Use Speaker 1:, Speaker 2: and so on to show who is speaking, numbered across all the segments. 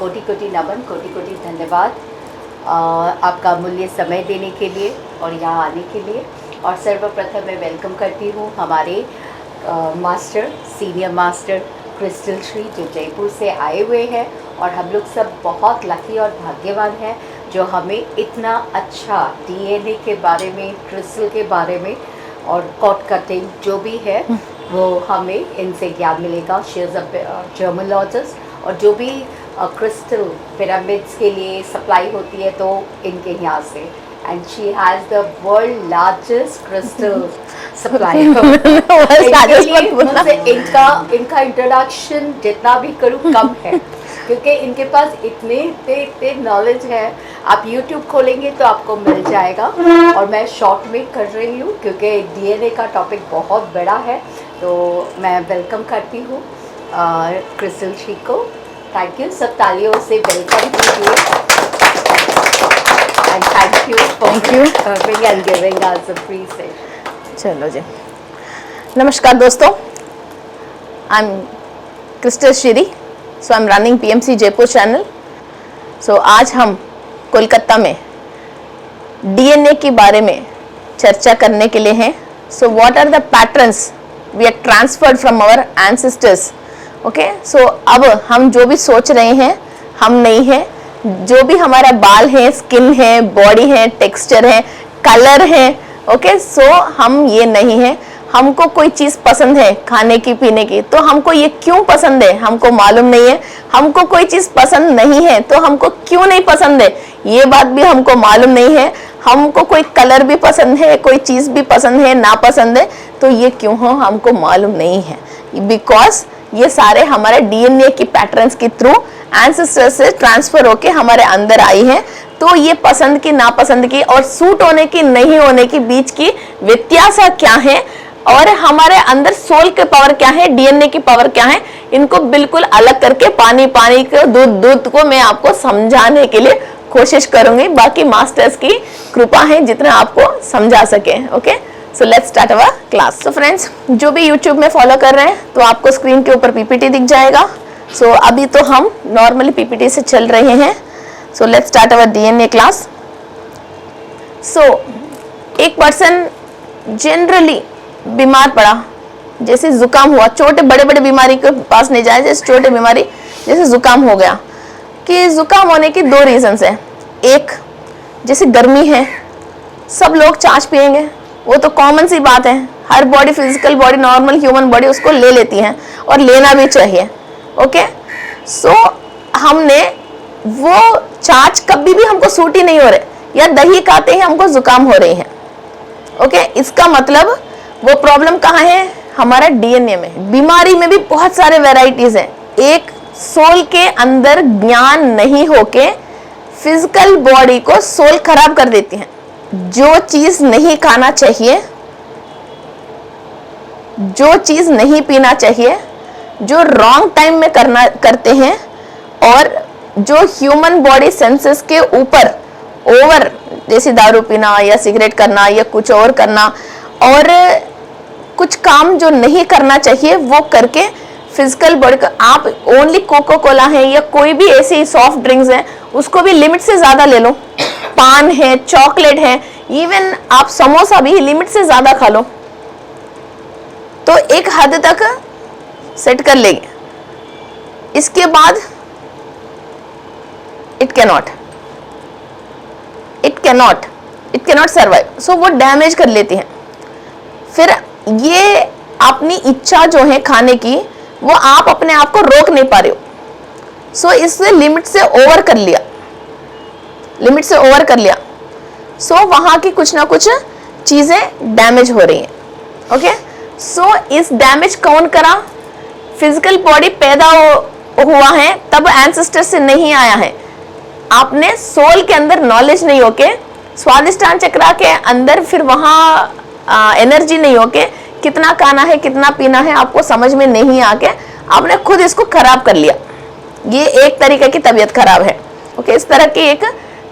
Speaker 1: कोटि कोटि नमन, कोटि कोटि धन्यवाद आपका मूल्य समय देने के लिए और यहाँ आने के लिए। और सर्वप्रथम मैं वेलकम करती हूँ हमारे master, senior master crystal Shri, जो जयपुर से आए हुए हैं। और हम लोग सब बहुत लकी और भाग्यवान हैं जो हमें इतना अच्छा डीएनए के बारे में, क्रिस्टल के बारे में और कॉट कटिंग जो भी है वो हमें इनसे ज्ञान मिलेगा। शी इज़ अ जर्मोलॉजिस्ट, और जो भी क्रिस्टल पिरामिड्स के लिए सप्लाई होती है तो इनके यहाँ से, and she has the world largest crystal supply. मुझसे इनका इंट्रोडक्शन जितना भी करूँ कम है, क्योंकि इनके पास इतने नॉलेज है। आप YouTube खोलेंगे तो आपको मिल जाएगा। और मैं शॉर्ट में कर रही हूँ क्योंकि डीएनए का टॉपिक बहुत बड़ा है। तो मैं वेलकम करती हूँ क्रिस्टल श्री को। थैंक यू, सब तालियों से वेलकम कीजिए। And thank you for coming and giving us a free session.
Speaker 2: चलो जी, नमस्कार दोस्तों, I am Crystal Shri. So I am running PMC Jaipur channel. So आज हम कोलकाता में डीएनए के बारे में चर्चा करने के लिए हैं। So what are the patterns we are transferred from our ancestors. Okay, so अब हम जो भी सोच रहे हैं हम नहीं हैं। जो भी हमारा बाल है, स्किन है, बॉडी है, टेक्सचर है, कलर है, ओके, सो हम ये नहीं है। हमको कोई चीज़ पसंद है खाने की, पीने की, तो हमको ये क्यों पसंद है हमको मालूम नहीं है। हमको कोई चीज़ पसंद नहीं है तो हमको क्यों नहीं पसंद है ये बात भी हमको मालूम नहीं है। हमको कोई कलर भी पसंद है, कोई चीज़ भी पसंद है, ना पसंद है, तो ये क्यों हो हमको मालूम नहीं है। बिकॉज ये सारे हमारे डीएनए की पैटर्न्स के थ्रू एंसेस्टर्स से ट्रांसफर होके हमारे अंदर आई है। तो ये पसंद की, नापसंद की और सूट होने की, नहीं होने की बीच की व्यत्यास क्या है, और हमारे अंदर सोल के पावर क्या है, डीएनए की पावर क्या है, इनको बिल्कुल अलग करके पानी पानी को, दूध दूध को मैं आपको समझाने के लिए कोशिश करूंगी। बाकी मास्टर्स की कृपा है जितना आपको समझा सके। Okay, so let's start our class. So friends, जो भी यूट्यूब में फॉलो कर रहे हैं तो आपको स्क्रीन के ऊपर पीपीटी दिख जाएगा। सो अभी तो हम नॉर्मली पीपीटी से चल रहे हैं। So let's start our DNA class. So एक पर्सन जनरली बीमार पड़ा, जैसे जुकाम हुआ, छोटे बड़े बड़े बीमारी के पास नहीं जाए, जैसे छोटे बीमारी जैसे जुकाम हो गया, कि जुकाम होने की दो रीजंस है। एक, जैसे गर्मी है, सब लोग छाछ पिएंगे, वो तो कॉमन सी बात है, हर body, physical body, normal human body उसको ले लेती है और लेना भी चाहिए। ओके, सो हमने वो छाछ कभी भी हमको सूट ही नहीं हो रहे, या दही खाते ही हमको जुकाम हो रही है। ओके, इसका मतलब वो प्रॉब्लम कहाँ है, हमारा डीएनए में। बीमारी में भी बहुत सारे वैरायटीज हैं। एक, सोल के अंदर ज्ञान नहीं होके फिजिकल बॉडी को सोल खराब कर देती है। जो चीज नहीं खाना चाहिए, जो चीज नहीं पीना चाहिए, जो रॉन्ग टाइम में करते हैं, और जो ह्यूमन बॉडी सेंसेस के ऊपर ओवर, जैसे दारू पीना या सिगरेट करना या कुछ और करना, और कुछ काम जो नहीं करना चाहिए वो करके फिजिकल बॉडी का, आप ओनली कोको कोला है या कोई भी ऐसी सॉफ्ट ड्रिंक्स है उसको भी लिमिट से ज्यादा ले लो, पान है, चॉकलेट है, इवन आप समोसा भी लिमिट से ज्यादा खा लो तो एक हद तक सेट कर लेंगे। इसके बाद इट कैनॉट सर्वाइव। सो वो डैमेज कर लेती हैं। फिर ये अपनी इच्छा जो है खाने की, वो आप अपने आप को रोक नहीं पा रहे हो। सो इससे लिमिट से ओवर कर लिया, सो वहां की कुछ ना कुछ चीजें डैमेज हो रही हैं। ओके, सो इस डैमेज कौन करा, फिजिकल बॉडी पैदा हुआ है तब एंसेस्टर से नहीं आया है। आपने सोल के अंदर नॉलेज नहीं होके, स्वादिष्टान चक्र के अंदर फिर वहां एनर्जी नहीं होके, कितना खाना है, कितना पीना है आपको समझ में नहीं आके आपने खुद इसको खराब कर लिया। ये एक तरीके की तबीयत खराब है। ओके, इस तरह की एक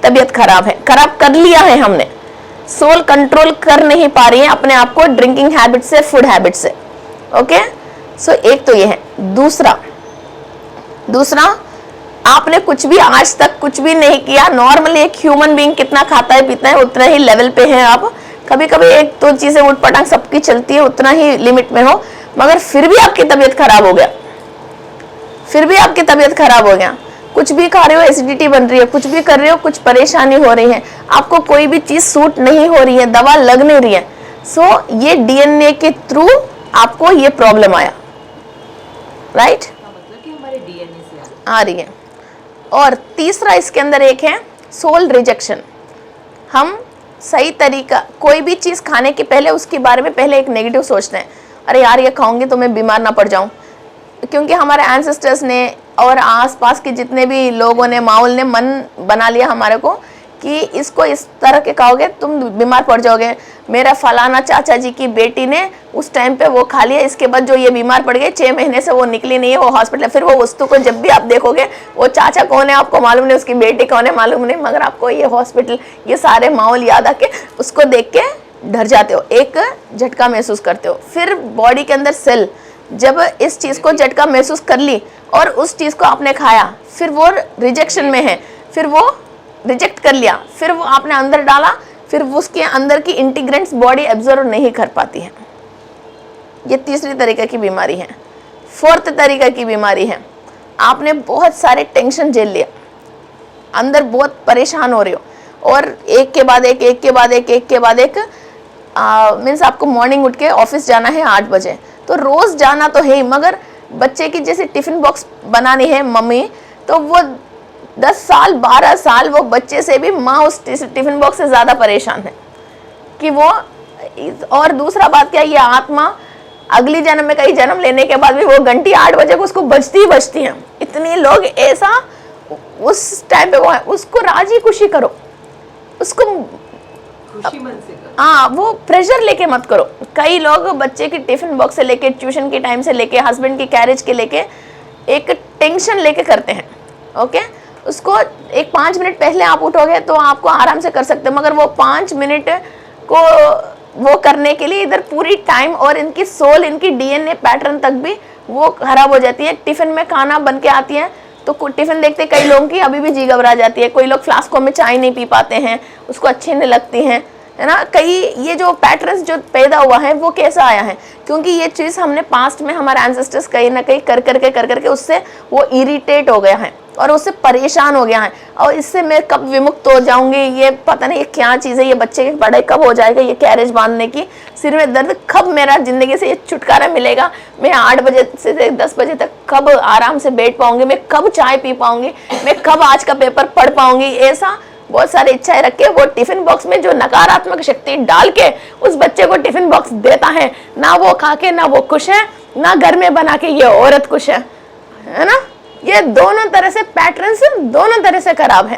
Speaker 2: तबीयत खराब है, खराब कर लिया है हमने। सोल कंट्रोल कर नहीं पा रही है अपने आप को ड्रिंकिंग हैबिट से, फूड हैबिट से। ओके, सो एक तो ये है। दूसरा आपने कुछ भी आज तक कुछ भी नहीं किया, नॉर्मली एक ह्यूमन बीइंग कितना खाता है पीता है उतना ही लेवल पे है आप। कभी कभी एक दो चीजें उठ पटांग सबकी चलती है, उतना ही लिमिट में हो, मगर फिर भी आपकी तबीयत खराब हो गया, फिर भी आपकी तबीयत खराब हो गया। कुछ भी खा रहे हो एसिडिटी बन रही है, कुछ भी कर रहे हो कुछ परेशानी हो रही है, आपको कोई भी चीज सूट नहीं हो रही है, दवा लग नहीं रही है। सो ये डीएनए के थ्रू आपको ये प्रॉब्लम आया, राइट?
Speaker 1: मतलब कि हमारे डीएनए से
Speaker 2: आ रही है। और तीसरा इसके अंदर एक है सोल रिजेक्शन। हम सही तरीका कोई भी चीज़ खाने के पहले उसके बारे में पहले एक नेगेटिव सोचते हैं, अरे यार ये खाऊंगी तो मैं बीमार ना पड़ जाऊं, क्योंकि हमारे एंसेस्टर्स ने और आसपास के जितने भी लोगों ने, माहौल ने मन बना लिया हमारे को कि इसको इस तरह के खाओगे तुम बीमार पड़ जाओगे। मेरा फलाना चाचा जी की बेटी ने उस टाइम पे वो खा लिया, इसके बाद जो ये बीमार पड़ गए 6 महीने से वो निकली नहीं है, वो हॉस्पिटल। फिर वो वस्तु को जब भी आप देखोगे वो चाचा कौन है आपको मालूम नहीं, उसकी बेटी कौन है मालूम नहीं, मगर आपको ये हॉस्पिटल ये सारे माहौल याद आके उसको देख के डर जाते हो, एक झटका महसूस करते हो। फिर बॉडी के अंदर सेल जब इस चीज़ को झटका महसूस कर ली और उस चीज़ को आपने खाया, फिर वो रिजेक्शन में है, फिर वो रिजेक्ट कर लिया, फिर वो आपने अंदर डाला, फिर उसके अंदर की इंटीग्रेंट्स बॉडी एब्जॉर्व नहीं कर पाती है। ये तीसरी तरीके की बीमारी है। फोर्थ तरीके की बीमारी है, आपने बहुत सारे टेंशन झेल लिया, अंदर बहुत परेशान हो रहे हो और एक के बाद एक, एक के बाद एक, एक के बाद एक, मीन्स आपको मॉर्निंग उठ के ऑफिस जाना है 8 बजे, तो रोज़ जाना तो है ही, मगर बच्चे की जैसे टिफ़िन बॉक्स बनानी है मम्मी, तो वो 10 साल 12 साल वो बच्चे से भी माँ उस टिफ़िन बॉक्स से ज़्यादा परेशान है कि वो। और दूसरा बात क्या, ये आत्मा अगली जन्म में कहीं जन्म लेने के बाद भी वो घंटी 8 बजे को उसको बजती ही बजती है। इतने लोग ऐसा उस टाइम पे वो है, उसको राजी खुशी करो, उसको
Speaker 1: खुशी मन से करो।
Speaker 2: हाँ, वो प्रेशर लेके मत करो। कई लोग बच्चे की टिफिन बॉक्स से लेके, ट्यूशन के टाइम से लेके, हस्बैंड की कैरेज के लेके एक टेंशन लेके करते हैं। ओके, उसको एक 5 मिनट पहले आप उठोगे तो आपको आराम से कर सकते हैं, मगर वो 5 मिनट को वो करने के लिए इधर पूरी टाइम और इनकी सोल, इनकी डीएनए पैटर्न तक भी वो खराब हो जाती है। टिफिन में खाना बन के आती है तो टिफिन देखते कई लोगों की अभी भी जी घबरा जाती है, कोई लोग फ्लास्कों में चाय नहीं पी पाते हैं, उसको अच्छी नहीं लगती हैं, है ना। कई ये जो पैटर्न्स जो पैदा हुआ है वो कैसा आया है, क्योंकि ये चीज़ हमने पास्ट में हमारे एंसेस्टर्स कहीं ना कहीं कर करके उससे वो इरिटेट हो गया है और उससे परेशान हो गया है, और इससे मैं कब विमुक्त हो जाऊंगी, ये पता नहीं ये क्या चीज़ है, ये बच्चे की पढ़ाई कब हो जाएगा, ये कैरेज बांधने की, सिर में दर्द कब, मेरा ज़िंदगी से ये छुटकारा मिलेगा, मैं 8 बजे से 10 बजे तक कब आराम से बैठ पाऊंगी, मैं कब चाय पी पाऊंगी, मैं कब आज का पेपर पढ़ पाऊंगी। ऐसा बहुत सारी इच्छाएं रख के वो टिफिन बॉक्स में जो नकारात्मक शक्ति डाल के उस बच्चे को टिफिन बॉक्स देता है, ना वो खा के ना वो खुश है, ना घर में बना के ये औरत खुश है ना। ये दोनों तरह से पैटर्न्स दोनों तरह से खराब है।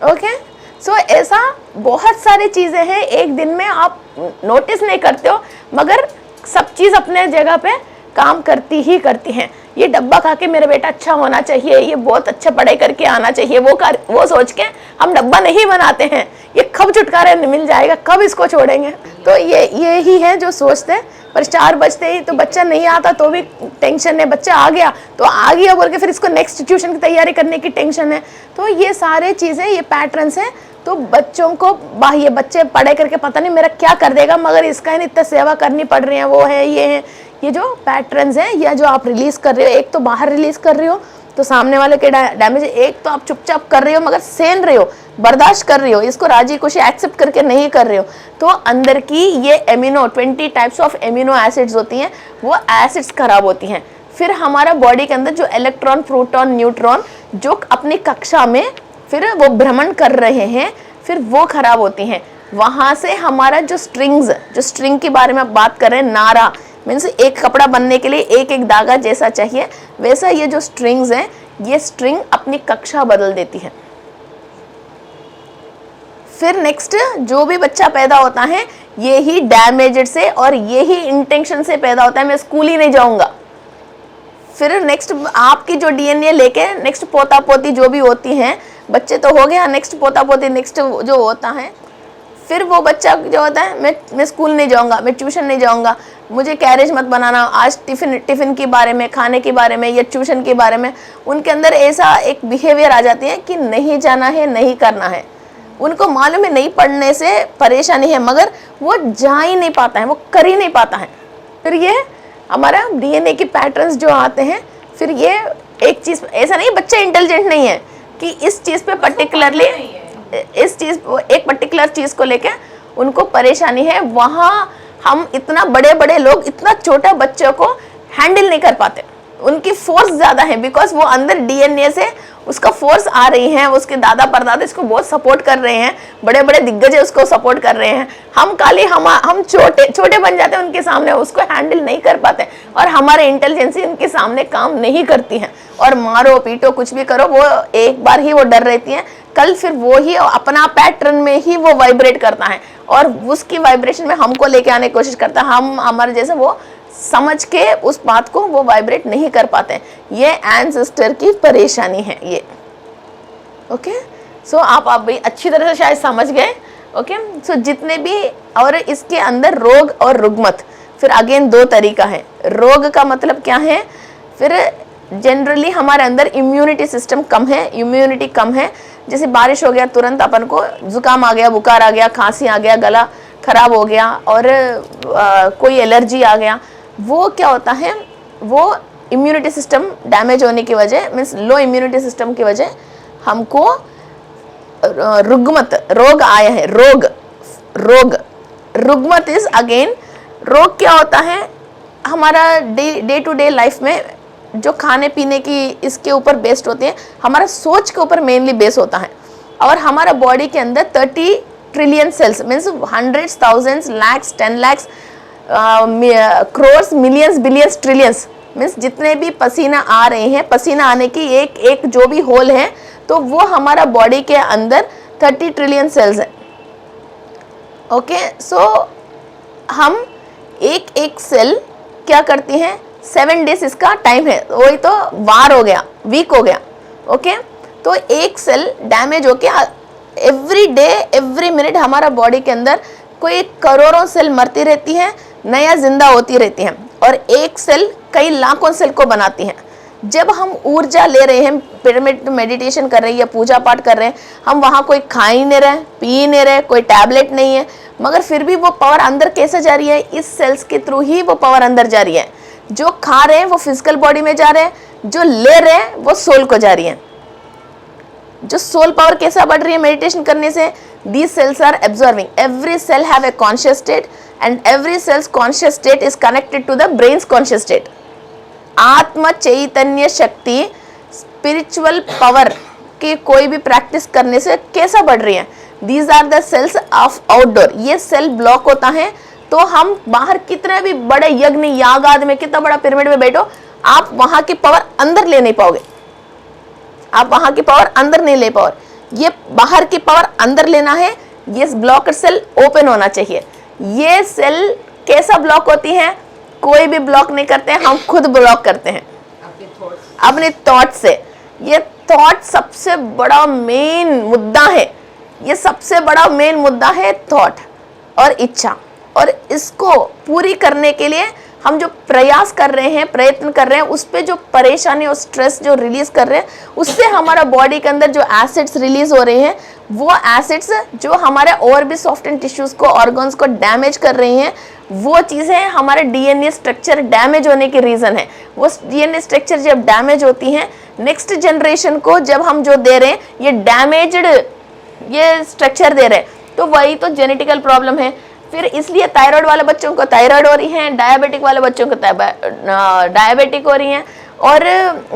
Speaker 2: ओके, सो ऐसा बहुत सारी चीजें हैं, एक दिन में आप नोटिस नहीं करते हो, मगर सब चीज अपने जगह पे काम करती ही करती हैं। ये डब्बा खा के मेरा बेटा अच्छा होना चाहिए, ये बहुत अच्छा पढ़ाई करके आना चाहिए, वो सोच के हम डब्बा नहीं बनाते हैं, ये कब छुटकारा मिल जाएगा, कब इसको छोड़ेंगे। तो ये ही है जो सोचते हैं, पर 4 बजते ही तो बच्चा नहीं आता तो भी टेंशन है, बच्चा आ गया तो आ गया बोल के फिर इसको नेक्स्ट ट्यूशन की तैयारी करने की टेंशन है। तो ये सारे चीज़ें, ये पैटर्न्स हैं। तो बच्चों को बाह्य, बच्चे पढ़ाई करके पता नहीं मेरा क्या कर देगा, मगर इसका ही इतना सेवा करनी पड़ रही है, वो है ये है, ये जो पैटर्न्स हैं या जो आप रिलीज कर रहे हो, एक तो बाहर रिलीज कर रहे हो तो सामने वाले के डैमेज, एक तो आप चुपचाप कर रहे हो मगर सहन रहे हो, बर्दाश्त कर रहे हो, इसको राजी खुशी एक्सेप्ट करके नहीं कर रहे हो, तो अंदर की ये amino 20 types of amino acids होती हैं, वो एसिड्स खराब होती हैं। फिर हमारा बॉडी के अंदर जो इलेक्ट्रॉन, प्रोटॉन, न्यूट्रॉन जो अपनी कक्षा में फिर वो भ्रमण कर रहे हैं, फिर वो खराब होती हैं। वहाँ से हमारा जो स्ट्रिंग्स, जो स्ट्रिंग के बारे में आप बात कर रहे हैं, नारा मीन्स एक कपड़ा बनने के लिए एक एक धागा जैसा चाहिए, वैसा ये जो स्ट्रिंग्स हैं, ये स्ट्रिंग अपनी कक्षा बदल देती है। फिर नेक्स्ट जो भी बच्चा पैदा होता है ये ही डैमेज्ड से और ये ही इंटेंशन से पैदा होता है, मैं स्कूल ही नहीं जाऊंगा। फिर नेक्स्ट आपकी जो डीएनए लेके नेक्स्ट पोता पोती जो भी होती हैं, बच्चे तो हो गया, नेक्स्ट पोता पोती नेक्स्ट जो होता है, फिर वो बच्चा जो होता है मैं स्कूल नहीं जाऊंगा, मैं ट्यूशन नहीं जाऊंगा, मुझे कैरेज मत बनाना, आज टिफिन के बारे में, खाने के बारे में या ट्यूशन के बारे में उनके अंदर ऐसा एक बिहेवियर आ जाती है कि नहीं जाना है, नहीं करना है। उनको मालूम है नहीं पढ़ने से परेशानी है, मगर वो जा ही नहीं पाता है, वो कर ही नहीं पाता है। फिर ये हमारा डीएनए के पैटर्न्स जो आते हैं, फिर ये एक चीज़, ऐसा नहीं बच्चा इंटेलिजेंट नहीं है कि इस चीज़ पे पर्टिकुलरली इस चीज़ एक पर्टिकुलर चीज़ को लेकर उनको परेशानी है। वहाँ हम इतना बड़े बड़े लोग इतना छोटा बच्चों को हैंडल नहीं कर पाते, उनकी फोर्स ज़्यादा है, बिकॉज वो अंदर डीएनए से उसका फोर्स आ रही है, उसके दादा परदादा इसको बहुत सपोर्ट कर रहे हैं, बड़े बड़े दिग्गज उसको सपोर्ट कर रहे हैं। हम खाली हम छोटे बन जाते हैं उनके सामने, उसको हैंडल नहीं कर पाते, और हमारे इंटेलिजेंसी उनके सामने काम नहीं करती है। और मारो पीटो कुछ भी करो, वो एक बार ही वो डर रहती है, कल फिर वो ही अपना पैटर्न में ही वो वाइब्रेट करता है और उसकी वाइब्रेशन में हमको लेके आने की कोशिश करता है। हम हमारे जैसे वो समझ के उस बात को वो वाइब्रेट नहीं कर पाते। ये एंसेस्टर की परेशानी है ये। ओके, सो आप भी अच्छी तरह से शायद समझ गए। ओके, सो जितने भी, और इसके अंदर रोग और रुग्मत, फिर अगेन दो तरीका है। रोग का मतलब क्या है, फिर जनरली हमारे अंदर इम्यूनिटी सिस्टम कम है, इम्यूनिटी कम है। जैसे बारिश हो गया तुरंत अपन को जुकाम आ गया, बुखार आ गया, खांसी आ गया, गला खराब हो गया, और कोई एलर्जी आ गया। वो क्या होता है, वो इम्यूनिटी सिस्टम डैमेज होने की वजह, मीन्स लो इम्यूनिटी सिस्टम की वजह हमको रुग्मत, रोग आया है। रोग रुग्मत इज अगेन, रोग क्या होता है, हमारा डे टू डे लाइफ में जो खाने पीने की इसके ऊपर बेस्ड होते हैं, हमारा सोच के ऊपर मेनली बेस होता है। और हमारा बॉडी के अंदर 30 trillion cells, means hundreds, thousands, lakhs, 10 lakhs, crores, millions, billions, trillions, means जितने भी पसीना आ रहे हैं, पसीना आने की एक एक जो भी होल है, तो वो हमारा बॉडी के अंदर 30 ट्रिलियन सेल्स है। ओके, सो हम एक एक सेल क्या करती हैं, 7 डेज इसका टाइम है, वही तो वार हो गया, वीक हो गया। ओके, तो एक सेल डैमेज होके एवरी डे, एवरी मिनट हमारा बॉडी के अंदर कोई करोड़ों सेल मरती रहती हैं, नया जिंदा होती रहती हैं, और एक सेल कई लाखों सेल को बनाती हैं। जब हम ऊर्जा ले रहे हैं, पिरामिड मेडिटेशन कर रहे हैं या पूजा पाठ कर रहे हैं, हम वहाँ कोई खा ही नहीं रहे, पी ही नहीं रहे, कोई टैबलेट नहीं है, मगर फिर भी वो पावर अंदर कैसे जा रही है, इस सेल्स के थ्रू ही वो पावर अंदर जा रही है। जो खा रहे हैं वो फिजिकल बॉडी में जा रहे हैं, जो ले रहे हैं वो सोल को जा रही है। जो सोल पावर कैसा बढ़ रही है मेडिटेशन करने से, these cells are absorbing, every cell have a conscious state and every cell's conscious state is connected to the brain's conscious state. आत्म चैतन्य शक्ति, स्पिरिचुअल पावर की कोई भी प्रैक्टिस करने से कैसा बढ़ रही है, these are the cells of outdoor। ये सेल ब्लॉक होता है तो हम बाहर कितने भी बड़े यज्ञ यागाद में, कितना बड़ा पिरामिड में बैठो, आप वहां की पावर अंदर ले नहीं पाओगे, आप वहां की पावर अंदर नहीं ले पाओगे। ये बाहर की पावर अंदर लेना है, ये ब्लॉकर सेल ओपन होना चाहिए। ये सेल कैसा ब्लॉक होती है, कोई भी ब्लॉक नहीं करते हैं, हम खुद ब्लॉक करते हैं अपने थॉट से। ये थॉट सबसे बड़ा मेन मुद्दा है, ये सबसे बड़ा मेन मुद्दा है थॉट और इच्छा। और इसको पूरी करने के लिए हम जो प्रयास कर रहे हैं, प्रयत्न कर रहे हैं, उस पर जो परेशानी और स्ट्रेस जो रिलीज कर रहे हैं, उससे हमारा बॉडी के अंदर जो एसिड्स रिलीज हो रहे हैं, वो एसिड्स जो हमारे और भी सॉफ्ट एंड टिश्यूज को, ऑर्गन्स को डैमेज कर रही हैं, वो चीज़ें हमारे डीएनए स्ट्रक्चर डैमेज होने की रीज़न है। वो डीएनए स्ट्रक्चर जब डैमेज होती हैं, नेक्स्ट जनरेशन को जब हम जो दे रहे हैं, ये डैमेज्ड ये स्ट्रक्चर दे रहे हैं, तो वही तो जेनेटिकल प्रॉब्लम है। फिर इसलिए थायराइड वाले बच्चों को थायराइड हो रही है, डायबिटिक वाले बच्चों को डायबिटिक हो रही हैं, और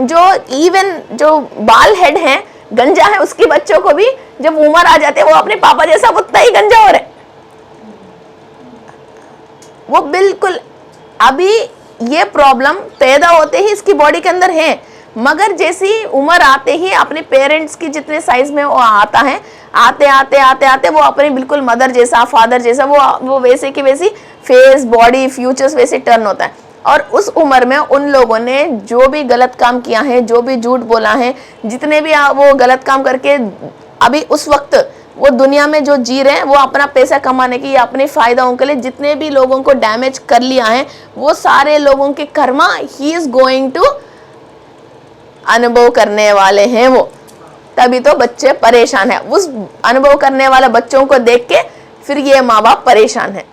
Speaker 2: जो इवन जो बाल हेड हैं, गंजा है, उसके बच्चों को भी जब उम्र आ जाती है, वो अपने पापा जैसा उतना ही गंजा हो रहे, वो बिल्कुल। अभी ये प्रॉब्लम पैदा होते ही इसकी बॉडी के अंदर है, मगर जैसी उम्र आते ही अपने पेरेंट्स की जितने साइज में वो आता है, आते आते आते आते वो अपने बिल्कुल मदर जैसा, फादर जैसा, वो वैसे की वैसी फेस, बॉडी, फ्यूचर्स वैसे टर्न होता है। और उस उम्र में उन लोगों ने जो भी गलत काम किया है, जो भी झूठ बोला है, जितने भी वो गलत काम करके अभी उस वक्त वो दुनिया में जो जी रहे हैं वो अपना पैसा कमाने की या अपने फायदाओं के लिए जितने भी लोगों को डैमेज कर लिया है वो सारे लोगों के कर्मा ही इज गोइंग टू अनुभव करने वाले हैं वो। तभी तो बच्चे परेशान है, उस अनुभव करने वाले बच्चों को देख के फिर ये माँ बाप परेशान है।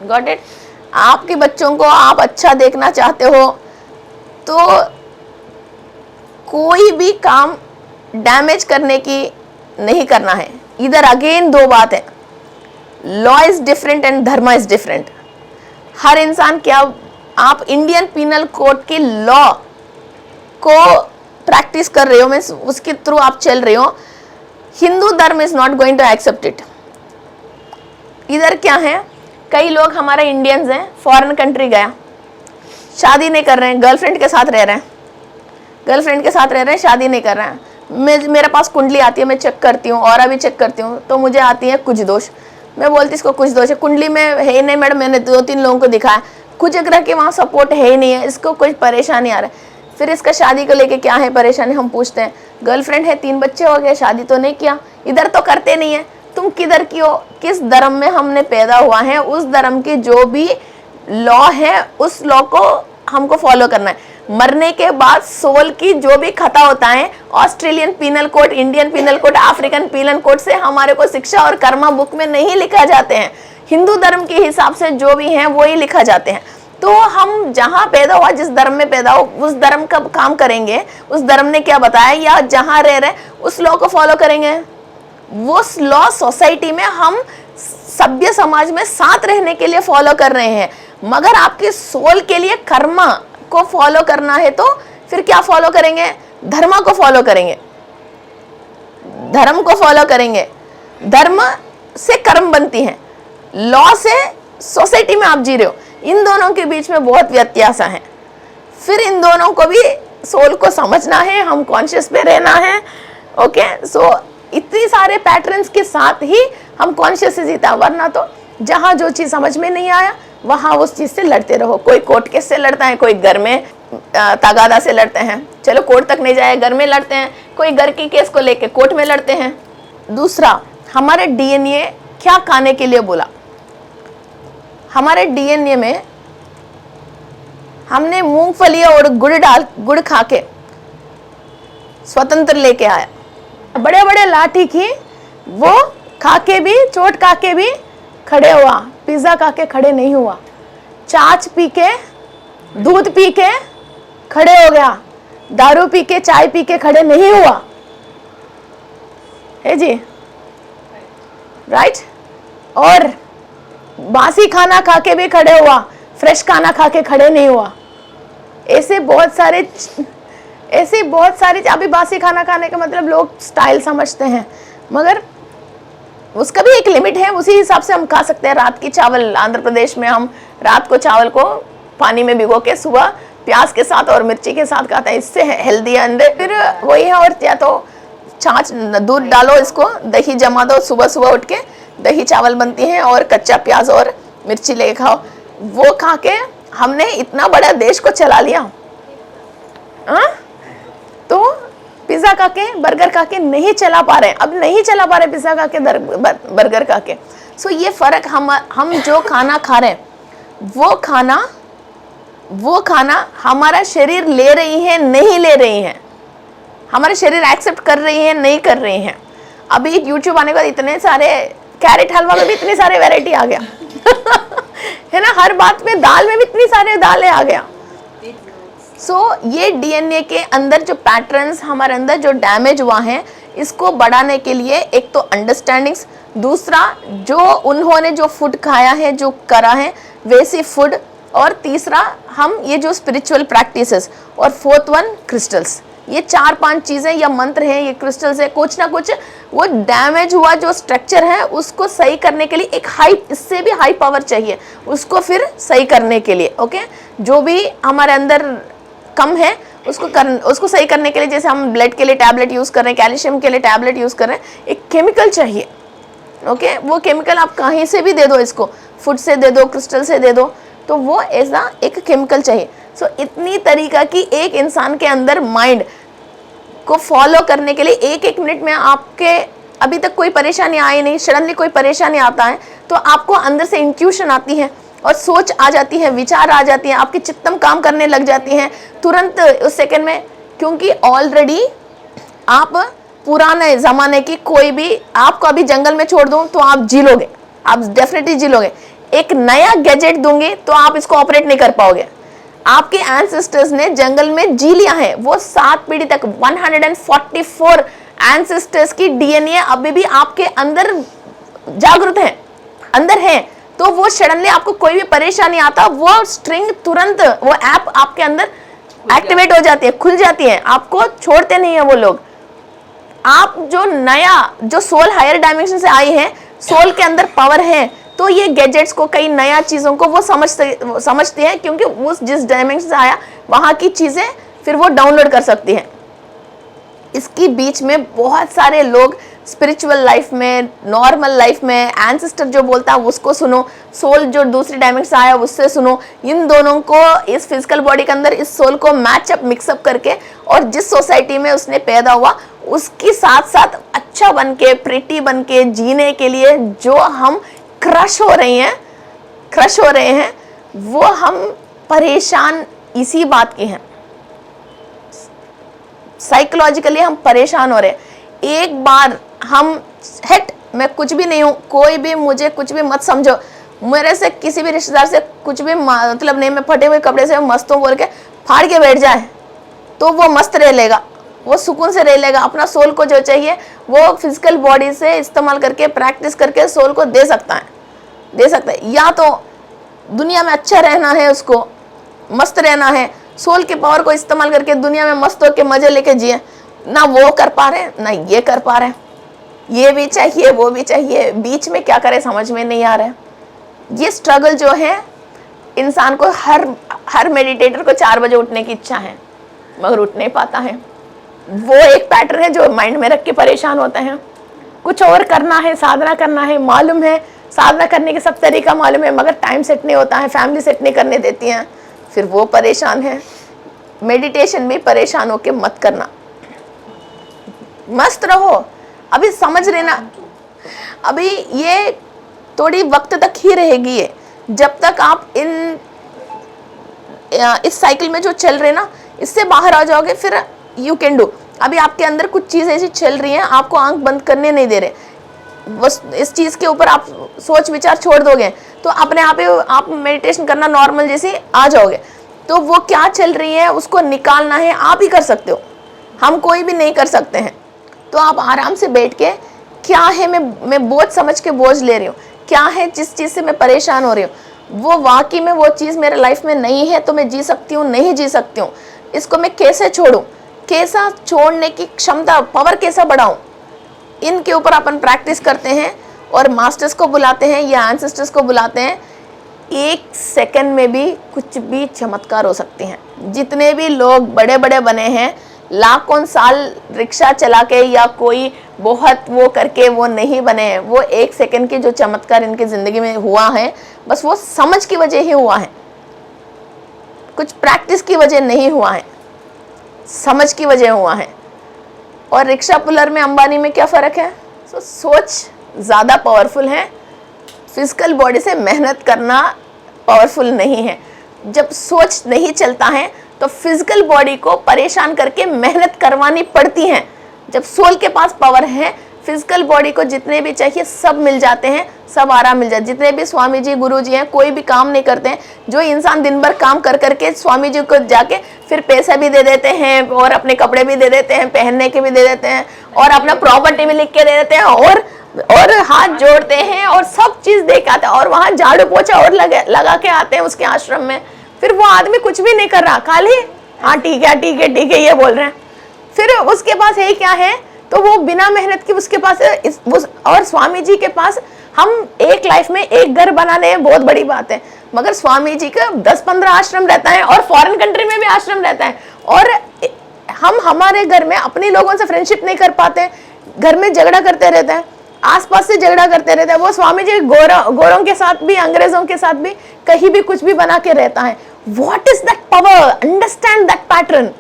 Speaker 2: Got it? आपके बच्चों को आप अच्छा देखना चाहते हो तो कोई भी काम डैमेज करने की नहीं करना है। इधर अगेन दो बात है, लॉ इज डिफरेंट एंड धर्म इज डिफरेंट। हर इंसान क्या, आप इंडियन पीनल कोड की लॉ को प्रैक्टिस कर रहे हो, मीन्स उसके थ्रू आप चल रहे हो, हिंदू धर्म is not going to accept it. इधर क्या है, कई लोग हमारे इंडियंस हैं, फॉरेन कंट्री गया, शादी नहीं कर रहे हैं, गर्लफ्रेंड के साथ रह रहे हैं, गर्लफ्रेंड के साथ रह रहे हैं, शादी नहीं कर रहे हैं। मेरे पास कुंडली आती है, मैं चेक करती हूँ और अभी चेक करती हूँ तो मुझे आती है कुछ दोष। मैं बोलती इसको कुछ दोष है, कुंडली में है ही नहीं मैडम, मैंने 2-3 लोगों को दिखाया, कुछ ग्रह के वहाँ सपोर्ट है ही नहीं है, इसको कोई परेशानी आ रहा है। फिर इसका शादी को लेके क्या है परेशानी, हम पूछते हैं, गर्लफ्रेंड है, 3 बच्चे हो गए, शादी तो नहीं किया, इधर तो करते नहीं है, तुम किधर की हो, किस धर्म में हमने पैदा हुआ है, उस धर्म की जो भी लॉ है उस लॉ को हमको फॉलो करना है। मरने के बाद सोल की जो भी खता होता है, Australian penal code, Indian penal code, African penal code से हमारे को शिक्षा और कर्मा बुक में नहीं लिखा जाते हैं, हिंदू धर्म के हिसाब से जो भी हैं वो ही लिखा जाते हैं। तो हम जहाँ पैदा हुआ, जिस धर्म में पैदा हो, उस धर्म का काम करेंगे, उस धर्म ने क्या बताया, या जहाँ रह रहे उस लॉ को फॉलो करेंगे। वो लॉ सोसाइटी में हम सभ्य समाज में साथ रहने के लिए फॉलो कर रहे हैं, मगर आपके सोल के लिए कर्मा को फॉलो करना है तो फिर क्या फॉलो करेंगे, धर्म को फॉलो करेंगे, धर्म को फॉलो करेंगे। धर्म से कर्म बनती है, लॉ से सोसाइटी में आप जी रहे हो, इन दोनों के बीच में बहुत व्यत्यास है। फिर इन दोनों को भी सोल को समझना है, हम कॉन्शियस पे रहना है। ओके, सो इतनी सारे पैटर्न्स के साथ ही हम कॉन्शियस से जीता, वरना तो जहाँ जो चीज़ समझ में नहीं आया वहाँ उस चीज़ से लड़ते रहो। कोई कोर्ट केस से लड़ता है, कोई घर में तगादा से लड़ते हैं, चलो कोर्ट तक नहीं जाए, घर में लड़ते हैं, कोई घर की केस को लेके कोर्ट में लड़ते हैं। दूसरा, हमारे डीएनए क्या खाने के लिए बोला, हमारे डीएनए में हमने मूंगफली और गुड़ खा के स्वतंत्र लेके आया, बड़े बड़े लाठी की वो खा के भी, चोट खा के भी खड़े हुआ, पिज्जा खा के खड़े नहीं हुआ, छाछ पी के, दूध पी के खड़े हो गया, दारू पी के, चाय पी के खड़े नहीं हुआ है जी, राइट। और बासी खाना खा के भी खड़े हुआ, फ्रेश खाना खा के खड़े नहीं हुआ। ऐसे बहुत सारे अभी बासी खाना खाने का मतलब लोग स्टाइल समझते हैं, मगर उसका भी एक लिमिट है, उसी हिसाब से हम खा सकते हैं। रात की चावल, आंध्र प्रदेश में हम रात को चावल को पानी में भिगो के सुबह प्याज के साथ और मिर्ची के साथ खाते हैं, इससे हेल्दी है अंदर। फिर वही है, और या तो छाछ, दूध डालो, इसको दही जमा दो, सुबह सुबह उठ के दही चावल बनती है और कच्चा प्याज और मिर्ची लेके खाओ। वो खा के हमने इतना बड़ा देश को चला लिया। तो पिज्जा खा के, बर्गर खा के नहीं चला पा रहे, अब नहीं चला पा रहे पिज्जा खा के, बर्गर खा के। सो ये फर्क, हम जो खाना खा रहे हैं वो खाना हमारा शरीर ले रही है नहीं ले रही है, हमारे शरीर एक्सेप्ट कर रही है नहीं कर रही है। अभी यूट्यूब आने के बाद इतने सारे, कैरेट हलवा में भी इतनी सारे वैरायटी आ गया है ना, हर बात में, दाल में भी इतनी सारे दालें आ गया। ये डीएनए के अंदर जो पैटर्न्स हमारे अंदर जो डैमेज हुआ है, इसको बढ़ाने के लिए एक तो अंडरस्टैंडिंग्स, दूसरा जो उन्होंने जो फूड खाया है, जो करा है वैसी फूड, और तीसरा हम ये जो स्पिरिचुअल प्रैक्टिसेस, और फोर्थ वन क्रिस्टल्स। ये 4-5 चीज़ें या मंत्र हैं, ये क्रिस्टल्स है, कुछ ना कुछ वो डैमेज हुआ जो स्ट्रक्चर है उसको सही करने के लिए एक हाई, इससे भी हाई पावर चाहिए उसको फिर सही करने के लिए। ओके, जो भी हमारे अंदर कम है उसको सही करने के लिए, जैसे हम ब्लड के लिए टैबलेट यूज़ कर रहे हैं, कैल्शियम के लिए टैबलेट यूज़ कर रहे हैं, एक केमिकल चाहिए। ओके, वो केमिकल आप कहीं से भी दे दो, इसको फूड से दे दो, क्रिस्टल से दे दो, तो वो ऐसा एक केमिकल चाहिए। इतनी तरीका की एक इंसान के अंदर माइंड को फॉलो करने के लिए 1-1 मिनट में आपके अभी तक कोई परेशानी आई नहीं, सडनली कोई परेशानी आता है तो आपको अंदर से इंट्यूशन आती है और सोच आ जाती है, विचार आ जाती है, आपकी चित्तम काम करने लग जाती है तुरंत उस सेकंड में, क्योंकि ऑलरेडी आप पुराने ज़माने की कोई भी, आपको अभी जंगल में छोड़ दूं तो आप जी लोगे, आप डेफिनेटली जी लोगे। एक नया गैजेट दूंगी तो आप इसको ऑपरेट नहीं कर पाओगे। आपके एंसेस्टर्स ने जंगल में जी लिया है, वो 7 पीढ़ी तक 144 एंसेस्टर्स की डीएनए अभी भी आपके अंदर जागृत है, अंदर है। तो वो सडनली आपको कोई भी परेशानी आता, वो स्ट्रिंग तुरंत, वो ऐप आपके अंदर एक्टिवेट हो जाती है, खुल जाती है, आपको छोड़ते नहीं है वो लोग। आप जो नया, जो सोल हायर डायमेंशन से आई है, सोल के अंदर पावर है, तो ये गैजेट्स को, कई नया चीज़ों को वो समझते हैं, क्योंकि उस जिस डायमेंशन से आया वहाँ की चीज़ें फिर वो डाउनलोड कर सकती हैं। इसकी बीच में बहुत सारे लोग स्पिरिचुअल लाइफ में, नॉर्मल लाइफ में एंसेस्टर जो बोलता है उसको सुनो, सोल जो दूसरी डायमेंशन से आया उससे सुनो। इन दोनों को इस फिजिकल बॉडी के अंदर इस सोल को मैचअप, मिक्सअप करके, और जिस सोसाइटी में उसने पैदा हुआ उसकी साथ साथ अच्छा बन के, प्रिटी बन के जीने के लिए जो हम क्रश हो रहे हैं, वो हम परेशान इसी बात की हैं। साइकोलॉजिकली हम परेशान हो रहे हैं। एक बार हम हेट, मैं कुछ भी नहीं हूँ, कोई भी मुझे कुछ भी मत समझो, मेरे से किसी भी रिश्तेदार से कुछ भी मतलब नहीं, मैं फटे हुए कपड़े से मस्त हूँ बोल के फाड़ के बैठ जाए तो वो मस्त रह लेगा, वो सुकून से रह लेगा। अपना सोल को जो चाहिए वो फिजिकल बॉडी से इस्तेमाल करके, प्रैक्टिस करके सोल को दे सकता है। या तो दुनिया में अच्छा रहना है, उसको मस्त रहना है, सोल के पावर को इस्तेमाल करके दुनिया में मस्त होकर मजे लेके जिए। ना वो कर पा रहे, ना ये कर पा रहे, ये भी चाहिए वो भी चाहिए, बीच में क्या करे समझ में नहीं आ रहा है। ये स्ट्रगल जो है, इंसान को हर मेडिटेटर को 4 बजे उठने की इच्छा है मगर उठ नहीं पाता है। वो एक पैटर्न है जो माइंड में रख के परेशान होते हैं। कुछ और करना है, साधना करना है, मालूम है साधना करने के सब तरीका मालूम है, मगर टाइम सेट नहीं होता है, फैमिली सेट नहीं करने देती हैं, फिर वो परेशान है। मेडिटेशन में परेशान होके मत करना, मस्त रहो। अभी समझ लेना, अभी ये थोड़ी वक्त तक ही रहेगी ये, जब तक आप इस साइकिल में जो चल रहे ना, इससे बाहर आ जाओगे फिर यू कैन डू। अभी आपके अंदर कुछ चीज़ ऐसी चल रही हैं, आपको आंख बंद करने नहीं दे रहे, बस इस चीज़ के ऊपर आप सोच विचार छोड़ दोगे तो अपने आप मेडिटेशन करना नॉर्मल जैसे आ जाओगे। तो वो क्या चल रही है उसको निकालना है, आप ही कर सकते हो, हम कोई भी नहीं कर सकते हैं। तो आप आराम से बैठ के, क्या है मैं बोझ समझ के बोझ ले रही हूँ, क्या है जिस चीज़ से मैं परेशान हो रही हूँ, वो वाकई में वो चीज़ मेरे लाइफ में नहीं है तो मैं जी सकती हूँ, नहीं जी सकती हूँ, इसको मैं कैसे छोड़ूँ, कैसा छोड़ने की क्षमता, पावर कैसा बढ़ाऊँ, इनके ऊपर अपन प्रैक्टिस करते हैं और मास्टर्स को बुलाते हैं या एंसेस्टर्स को बुलाते हैं। 1 सेकंड में भी कुछ भी चमत्कार हो सकते हैं। जितने भी लोग बड़े बड़े बने हैं, लाखों साल रिक्शा चला के या कोई बहुत वो करके वो नहीं बने हैं। वो 1 सेकंड की जो चमत्कार इनकी ज़िंदगी में हुआ है, बस वो समझ की वजह ही हुआ है, कुछ प्रैक्टिस की वजह नहीं हुआ है, समझ की वजह हुआ है। और रिक्शा पुलर में, अंबानी में क्या फ़र्क है? सोच ज़्यादा पावरफुल है, फिजिकल बॉडी से मेहनत करना पावरफुल नहीं है। जब सोच नहीं चलता है तो फिजिकल बॉडी को परेशान करके मेहनत करवानी पड़ती है। जब सोल के पास पावर है, फिजिकल बॉडी को जितने भी चाहिए सब मिल जाते हैं, सब आराम मिल जाते। जितने भी स्वामी जी, गुरु जी हैं, कोई भी काम नहीं करते हैं। जो इंसान दिन भर काम कर करके स्वामी जी को जाके फिर पैसा भी दे देते हैं और अपने कपड़े भी दे देते हैं, पहनने के भी दे देते हैं और अपना प्रॉपर्टी भी लिख के दे देते हैं और हाथ जोड़ते हैं और सब चीज़ दे के आते हैं और वहाँ झाड़ू पोछा और लगा के आते हैं उसके आश्रम में। फिर वो आदमी कुछ भी नहीं कर रहा, खाली हाँ ठीक है ये बोल रहे हैं। फिर उसके पास है क्या है, तो वो बिना मेहनत की उसके पास और स्वामी जी के पास, हम एक लाइफ में एक घर बनाने हैं बहुत बड़ी बात है, मगर स्वामी जी का 10-15 आश्रम रहता है और फॉरेन कंट्री में भी आश्रम रहता है। और हम हमारे घर में अपने लोगों से फ्रेंडशिप नहीं कर पाते, घर में झगड़ा करते रहते हैं, आसपास से झगड़ा करते रहते हैं। वो स्वामी जी गोरों के साथ भी, अंग्रेजों के साथ भी, कहीं भी कुछ भी बना के रहता है। What is that power? Understand that pattern.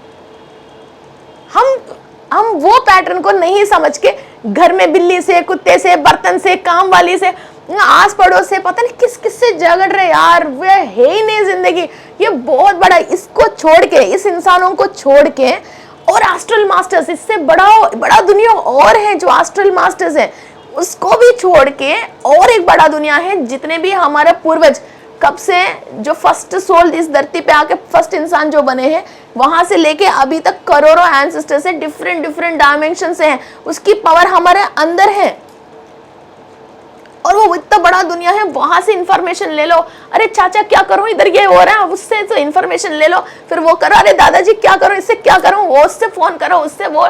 Speaker 2: हम हम वो पैटर्न को नहीं समझ के घर में बिल्ली से, कुत्ते से, बर्तन से, काम वाली से, आस पड़ोस से, पता नहीं किस किस से झगड़ रहे यार, वह है ही नहीं जिंदगी। ये बहुत बड़ा, इसको छोड़ के, इस इंसानों को छोड़ के, और एस्ट्रल मास्टर्स, इससे बड़ा दुनिया और है जो एस्ट्रल मास्टर्स है, उसको भी छोड़ के और एक बड़ा दुनिया है। जितने भी हमारे पूर्वज कब से जो फर्स्ट सोल इस धरती पे आके फर्स्ट इंसान जो बने हैं, वहां से लेके अभी तक करोड़ों एंसेस्टर्स है, डिफरेंट डिफरेंट डायमेंशन से हैं, उसकी पावर हमारे अंदर है। और वो इतना बड़ा दुनिया है, वहां से इंफॉर्मेशन ले लो। अरे चाचा क्या करूं, इधर ये हो रहा है, उससे तो इंफॉर्मेशन ले लो, फिर वो करो, अरे दादाजी क्या करूं, इससे क्या करूं, वो उससे फोन करो, उससे वो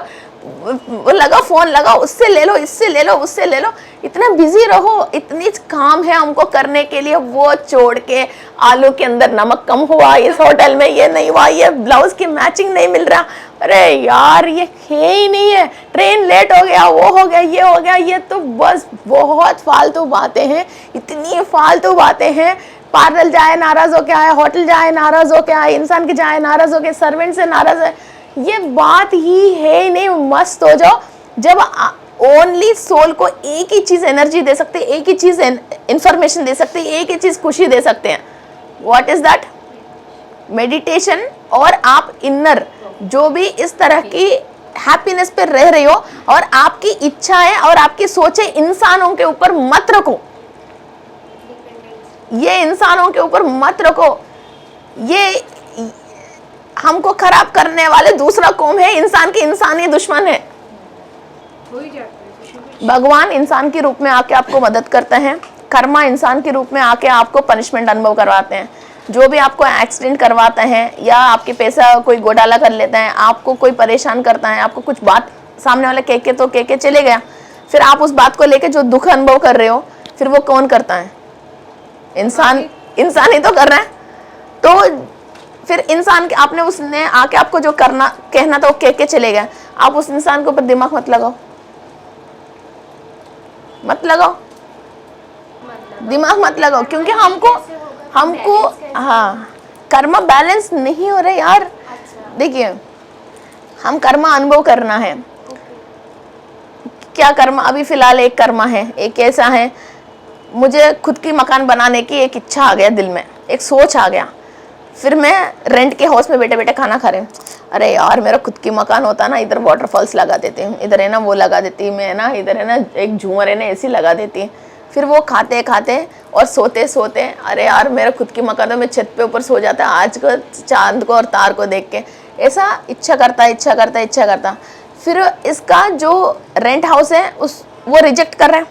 Speaker 2: लगा, फोन लगा, उससे ले लो, इससे ले लो, उससे ले लो। इतना बिजी रहो, इतनी काम है हमको करने के लिए, वो छोड़ के आलू के अंदर नमक कम हुआ, इस होटल में ये नहीं हुआ, ये ब्लाउज की मैचिंग नहीं मिल रहा, अरे यार ये है ही नहीं है, ट्रेन लेट हो गया, वो हो गया, ये हो गया, ये तो बस बहुत फालतू बातें हैं, इतनी फालतू बातें हैं। पार्लर जाए नाराज हो के आए, होटल जाए नाराज हो के आए, इंसान के जाए नाराज हो के, सर्वेंट से नाराज है, ये बात ही है ही नहीं। मस्त हो जाओ जब ओनली सोल को एक ही चीज एनर्जी दे सकते, एक ही चीज इंफॉर्मेशन दे सकते, एक ही चीज खुशी दे सकते हैं। What is that? मेडिटेशन। और आप इनर जो भी इस तरह की हैप्पीनेस पे रह रहे हो, और आपकी इच्छाएं और आपकी सोचें इंसानों के ऊपर मत रखो, ये इंसानों के ऊपर मत रखो। ये हमको खराब करने वाले दूसरा कौम है, इंसान की इंसानी दुश्मन है। भगवान इंसान के रूप में आके आपको मदद करते हैं, कर्मा इंसान के रूप में आके आपको पनिशमेंट अनुभव करवाते हैं। जो भी आपको एक्सीडेंट करवाते हैं या आपके पैसा कोई घोटाला कर लेता है, आपको कोई परेशान करता है, आपको कुछ बात सामने वाला कह के तो कह के चले गया, फिर आप उस बात को लेके जो दुख अनुभव कर रहे हो, फिर वो कौन करता है? इंसान ही तो कर रहा है। तो फिर इंसान के आपने उसने आके आपको जो करना कहना था वो कह के चले गए, आप उस इंसान के ऊपर दिमाग मत लगाओ, दिमाग मत लगाओ, क्योंकि हमको हाँ कर्मा बैलेंस नहीं हो रहे यार। देखिए हम कर्मा अनुभव करना है, क्या कर्मा, अभी फिलहाल एक कर्मा है, एक ऐसा है, मुझे खुद की मकान बनाने की एक इच्छा आ गया दिल में, एक सोच आ गया, फिर मैं रेंट के हाउस में बैठे बैठे खाना खा रहे, अरे यार मेरा खुद की मकान होता ना, इधर वाटरफॉल्स लगा देती हूँ, इधर है ना वो लगा देती, मैं ना इधर है ना एक झूमर है ना ऐसी लगा देती। फिर वो खाते खाते और सोते सोते, अरे यार मेरा खुद की मकान, तो मैं छत पे ऊपर सो जाता आज को चांद को और तार को देख के, ऐसा इच्छा करता। फिर इसका जो रेंट हाउस है वो रिजेक्ट कर रहा है,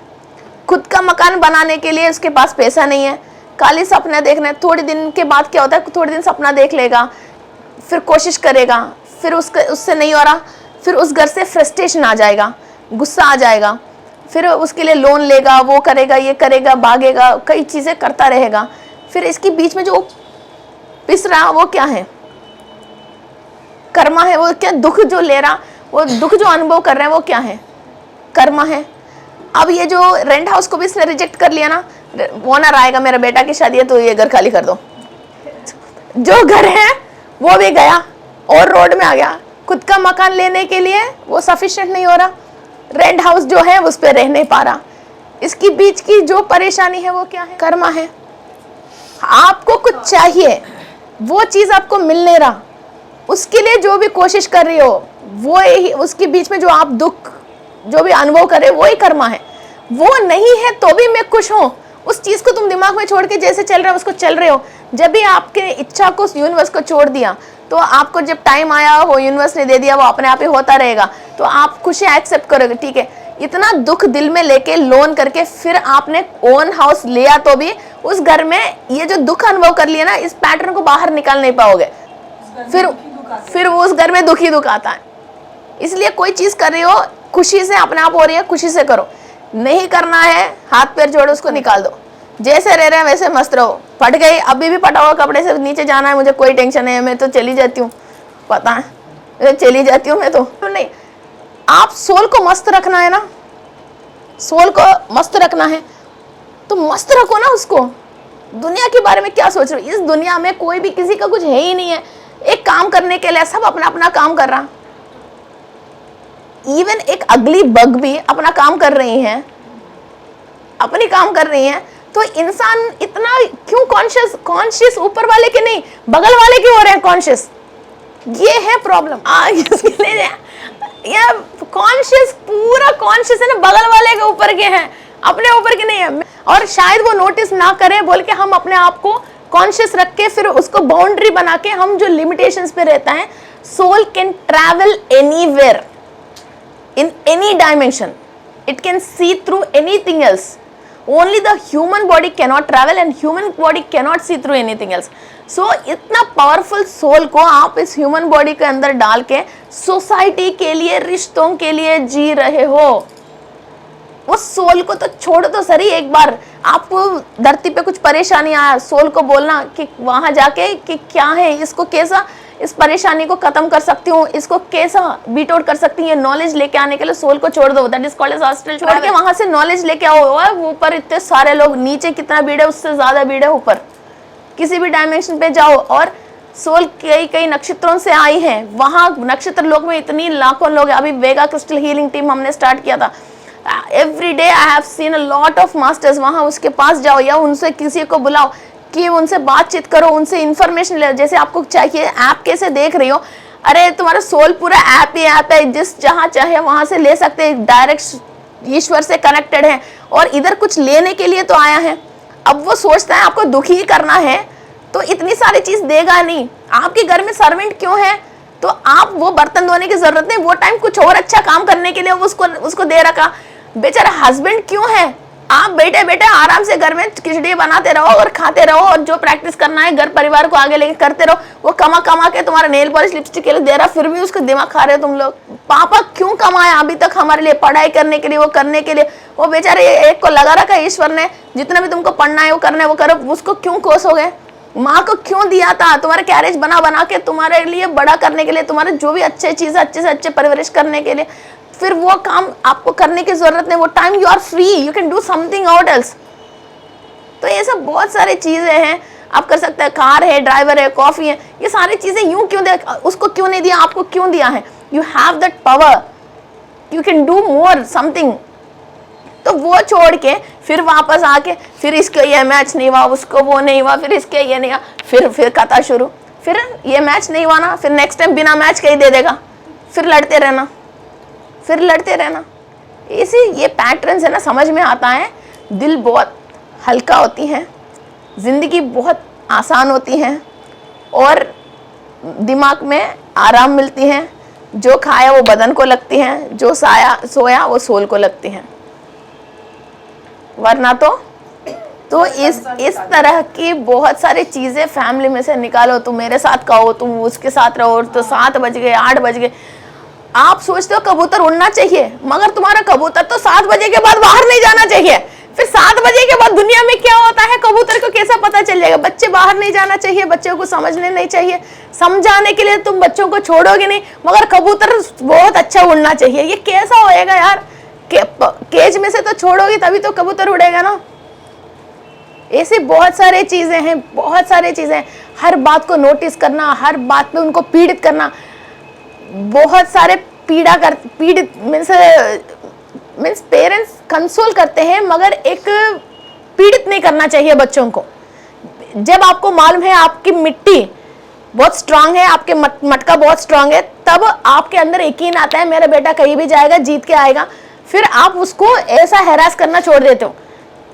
Speaker 2: खुद का मकान बनाने के लिए उसके पास पैसा नहीं है, खाली सपना देखना है। थोड़े दिन के बाद क्या होता है, थोड़े दिन सपना देख लेगा, फिर कोशिश करेगा, फिर उससे नहीं हो रहा, फिर उस घर से फ्रस्ट्रेशन आ जाएगा, गुस्सा आ जाएगा, फिर उसके लिए लोन लेगा, वो करेगा, ये करेगा, भागेगा, कई चीज़ें करता रहेगा। फिर इसके बीच में जो पिस रहा वो क्या है? कर्मा है। वो क्या दुख जो ले रहा, वो दुख जो अनुभव कर रहा है वो क्या है? कर्मा है। अब ये जो रेंट हाउस को भी इसने रिजेक्ट कर लिया ना, ओनर आएगा, मेरा बेटा की शादी है तो ये घर खाली कर दो, जो घर है वो भी गया और रोड में आ गया। खुद का मकान लेने के लिए वो सफिशिएंट नहीं हो रहा, रेंट हाउस जो है उस पर रह नहीं पा रहा। इसकी बीच की जो परेशानी है वो क्या है? कर्मा है। आपको कुछ चाहिए, वो चीज आपको मिल नहीं रहा, उसके लिए जो भी कोशिश कर रही हो वो ही, उसके बीच में जो आप दुख जो भी अनुभव कर रहे हो वो ही कर्मा है। वो नहीं है तो भी मैं खुश हूँ, उस चीज को तुम दिमाग में छोड़ के जैसे चल रहे हो उसको चल रहे हो। जब भी आपके इच्छा को यूनिवर्स को छोड़ दिया, तो आपको जब टाइम आया वो यूनिवर्स ने दे दिया, वो अपने आप ही होता रहेगा, तो आप खुशी एक्सेप्ट करोगे। ठीक है, इतना दुख दिल में लेके लोन करके फिर आपने ओन हाउस लिया, तो भी उस घर में ये जो दुख अनुभव कर लिया ना, इस पैटर्न को बाहर निकाल नहीं पाओगे, फिर वो उस घर में दुख ही दुख आता है। इसलिए कोई चीज कर रही हो खुशी से, अपने आप हो रही है खुशी से करो, नहीं करना है हाथ पैर जोड़ो उसको निकाल दो, जैसे रह रहे हैं वैसे मस्त रहो। फट गई, अभी भी फटा हुआ कपड़े से नीचे जाना है, मुझे कोई टेंशन नहीं है, मैं तो चली जाती हूँ, पता है मैं चली जाती हूँ, मैं तो नहीं। आप सोल को मस्त रखना है ना, सोल को मस्त रखना है तो मस्त रखो ना उसको। दुनिया के बारे में क्या सोच रहे हो? इस दुनिया में कोई भी किसी का कुछ है ही नहीं है। एक काम करने के लिए सब अपना अपना काम कर रहा, इवन एक अगली बग भी अपना काम कर रही हैं, अपनी काम कर रही हैं, तो इंसान इतना क्यों कॉन्शियस ऊपर वाले के नहीं, बगल वाले के हो रहे हैं कॉन्शियस। ये है प्रॉब्लम। इसके लिए ये कॉन्शियस, पूरा कॉन्शियस है ना, बगल वाले के ऊपर के हैं, अपने ऊपर के नहीं है। और शायद वो नोटिस ना करें बोल के हम अपने आप को कॉन्शियस रख के फिर उसको बाउंड्री बना के हम जो लिमिटेशंस पे रहता है। Soul can travel anywhere in any dimension, it can see through anything else. Only the human body cannot travel and human body cannot see through anything else. So इतना पावरफुल सोल को आप इस human body के अंदर डाल के society के लिए, रिश्तों के लिए जी रहे हो। उस सोल को तो छोड़ो तो सही, एक बार आपको धरती पे कुछ परेशानी आया, सोल को बोलना कि वहां जाके कि क्या है, इसको कैसा, इस परेशानी को खत्म कर सकती हूँ, इसको कैसा बीट आउट कर सकती हूँ, ये नॉलेज लेके आने के लिए सोल को छोड़ दो। That is called as astral travel. छोड़ के वहां से नॉलेज लेके आओ। ऊपर इतने सारे लोग, नीचे कितना भीड़ है, उससे ज्यादा भीड़ है ऊपर। किसी भी डायमेंशन पे जाओ, और सोल कई नक्षत्रों से आई है, वहां नक्षत्र लोक में इतनी लाखों लोग। अभी वेगा क्रिस्टल हीलिंग टीम हमने स्टार्ट किया था। Every day I have seen a lot of masters. वहां उसके पास जाओ या उनसे किसी को बुलाओ कि उनसे बातचीत करो, उनसे इंफॉर्मेशन ले। जैसे आपको चाहिए ऐप कैसे देख रही हो, अरे तुम्हारा सोल पूरा ऐप ही ऐप है, जिस जहां चाहे वहां से ले सकते हैं, डायरेक्ट ईश्वर से कनेक्टेड है। और इधर कुछ लेने के लिए तो आया है। अब वो सोचता है आपको दुखी करना है तो इतनी सारी चीज देगा नहीं। आपके घर में सर्वेंट क्यों है, तो आप वो बर्तन धोने की जरूरत नहीं, वो टाइम कुछ और अच्छा काम करने के लिए उसको दे रखा। बेचारा हस्बैंड क्यों है, आप बैठे बैठे आराम से घर में खिचड़ी बनाते रहो और खाते रहो, और जो प्रैक्टिस करना है घर परिवार को आगे लेके करते रहो। वो कमा कमा के तुम्हारा नेल पॉलिश लिपस्टिक के लिए दे रहा, फिर भी उसको दिमाग खा रहे हो तुम लोग। पापा क्यों कमाया अभी तक हमारे लिए, पढ़ाई करने के लिए, वो करने के लिए। वो बेचारे एक को लगा रखा ईश्वर ने, जितना भी तुमको पढ़ना है वो करना है वो करो, उसको क्यों कोसोगे। माँ को क्यों दिया था, तुम्हारा कैरेज बना बना के तुम्हारे लिए बड़ा करने के लिए, तुम्हारे जो भी अच्छे चीज अच्छे से अच्छे परवरिश करने के लिए। फिर वो काम आपको करने की जरूरत नहीं, वो time you are free, you can do something out else. तो ये सब बहुत सारी चीजें हैं आप कर सकते हैं। कार है, ड्राइवर है, कॉफी है, ये सारी चीजें यूं क्यों दे, उसको क्यों नहीं दिया, आपको क्यों दिया है। You have that power, you can do more something. तो वो छोड़ के फिर वापस आके फिर इसके ये मैच नहीं हुआ, उसको वो नहीं हुआ, फिर इसके ये नहीं हुआ, फिर कथा शुरू, फिर ये मैच नहीं हुआ ना, फिर नेक्स्ट टाइम बिना मैच का ही दे देगा, फिर लड़ते रहना, फिर लड़ते रहना। इसी ये पैटर्न है ना, समझ में आता है। दिल बहुत हल्का होती है, जिंदगी बहुत आसान होती है, और दिमाग में आराम मिलती है। जो खाया वो बदन को लगती है, जो सोया वो सोल को लगती है। वरना तो इस तरह की बहुत सारी चीजें फैमिली में से निकालो। तुम मेरे साथ कहो, तुम उसके साथ रहो, तो 7 बज गए 8 बज गए। आप सोचते हो कबूतर उड़ना चाहिए, मगर तुम्हारा कबूतर तो 7 बजे के बाद बाहर नहीं जाना चाहिए। फिर 7 बजे के बाद दुनिया में क्या होता है कबूतर को कैसा पता चल जाएगा। बच्चे बाहर नहीं जाना चाहिए, बच्चों को समझने नहीं चाहिए। समझाने के लिए तुम बच्चों को छोड़ोगे नहीं, मगर कबूतर बहुत अच्छा उड़ना चाहिए। ये कैसा होएगा यार, केज में से तो छोड़ोगी तभी तो कबूतर उड़ेगा ना। ऐसी बहुत सारी चीजें हैं, बहुत सारी चीजें। हर बात को नोटिस करना, हर बात पे उनको पीड़ित करना। बहुत सारे पीड़ित मीन्स पेरेंट्स कंसोल करते हैं, मगर एक पीड़ित नहीं करना चाहिए बच्चों को। जब आपको मालूम है आपकी मिट्टी बहुत स्ट्रांग है, आपके मटका बहुत स्ट्रांग है, तब आपके अंदर यकीन आता है मेरा बेटा कहीं भी जाएगा जीत के आएगा। फिर आप उसको ऐसा हैरास करना छोड़ देते हो।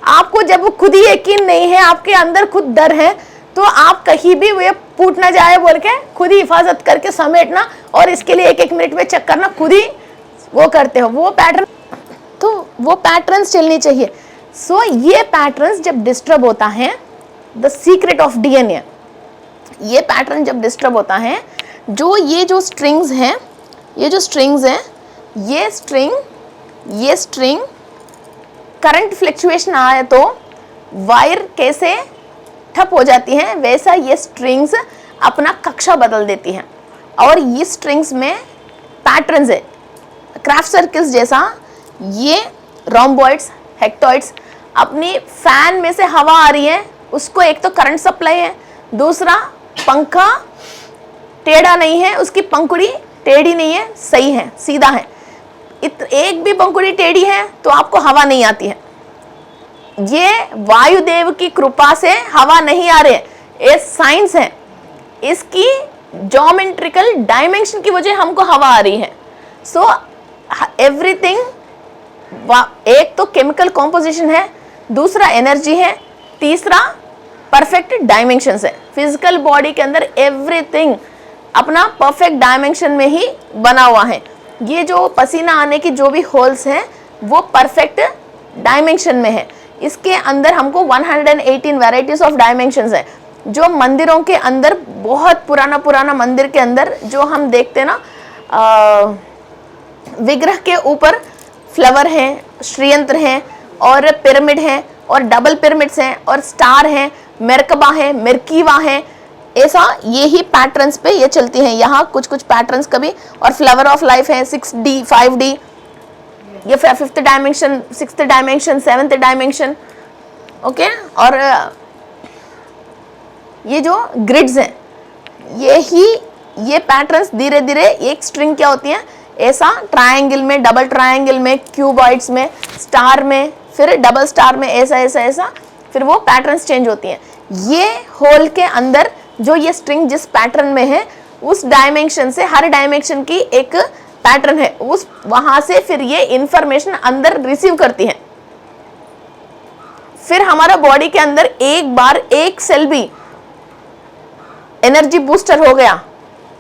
Speaker 2: आपको जब खुद ही यकीन नहीं है, आपके अंदर खुद डर है, तो आप कहीं भी वो फूट ना जाए बोल के खुद ही हिफाजत करके समेटना, और इसके लिए 1-1 मिनट में चेक करना, खुद ही वो करते हो। वो पैटर्न, तो वो पैटर्न्स चलनी चाहिए। सो ये पैटर्न्स जब डिस्टर्ब होता है, द सीक्रेट ऑफ डीएनए, ये पैटर्न जब डिस्टर्ब होता है, ये जो स्ट्रिंग्स हैं, ये स्ट्रिंग करंट फ्लक्चुएशन आए तो वायर कैसे ठप हो जाती है, वैसा ये स्ट्रिंग्स अपना कक्षा बदल देती हैं। और ये स्ट्रिंग्स में पैटर्न्स है क्राफ्ट सर्कल्स जैसा। ये रोम्बॉइड्स, हेक्टॉइड्स, अपनी फैन में से हवा आ रही है, उसको एक तो करंट सप्लाई है, दूसरा पंखा टेढ़ा नहीं है, उसकी पंखुड़ी टेढ़ी नहीं है, सही है, सीधा है। एक भी पंखुड़ी टेढ़ी है तो आपको हवा नहीं आती है। ये वायुदेव की कृपा से हवा नहीं आ रही है, ये साइंस है। इसकी ज्योमेट्रिकल डायमेंशन की वजह हमको हवा आ रही है। सो एवरीथिंग, एक तो केमिकल कॉम्पोजिशन है, दूसरा एनर्जी है, तीसरा परफेक्ट डायमेंशंस है। फिजिकल बॉडी के अंदर एवरीथिंग अपना परफेक्ट डायमेंशन में ही बना हुआ है। ये जो पसीना आने की जो भी होल्स हैं वो परफेक्ट डायमेंशन में है। इसके अंदर हमको 118 वैरायटीज ऑफ डायमेंशंस है। जो मंदिरों के अंदर, बहुत पुराना मंदिर के अंदर जो हम देखते हैं ना, विग्रह के ऊपर फ्लावर हैं, श्रीयंत्र हैं और पिरामिड हैं और डबल पिरामिड्स हैं और स्टार हैं, मेरकबा है, मिर्कीवा है, ऐसा ये ही पैटर्न्स पे ये चलती हैं। यहाँ कुछ पैटर्न्स कभी, और फ्लावर ऑफ लाइफ है 6D 5D, ये 5th dimension, 6th dimension, 7th dimension, okay. और ये जो ग्रिड्स हैं, ये पैटर्न्स धीरे धीरे एक स्ट्रिंग क्या होती है, ऐसा ट्रायंगल में, डबल ट्रायंगल में, क्यूबॉइड्स में, स्टार में, फिर डबल स्टार में, ऐसा फिर वो पैटर्न्स चेंज होती हैं। ये होल के अंदर जो ये स्ट्रिंग जिस पैटर्न में है, उस डायमेंशन से, हर डायमेंशन की एक पैटर्न है, उस वहां से फिर ये इंफॉर्मेशन अंदर रिसीव करती है। फिर हमारा बॉडी के अंदर एक बार एक सेल भी एनर्जी बूस्टर हो गया,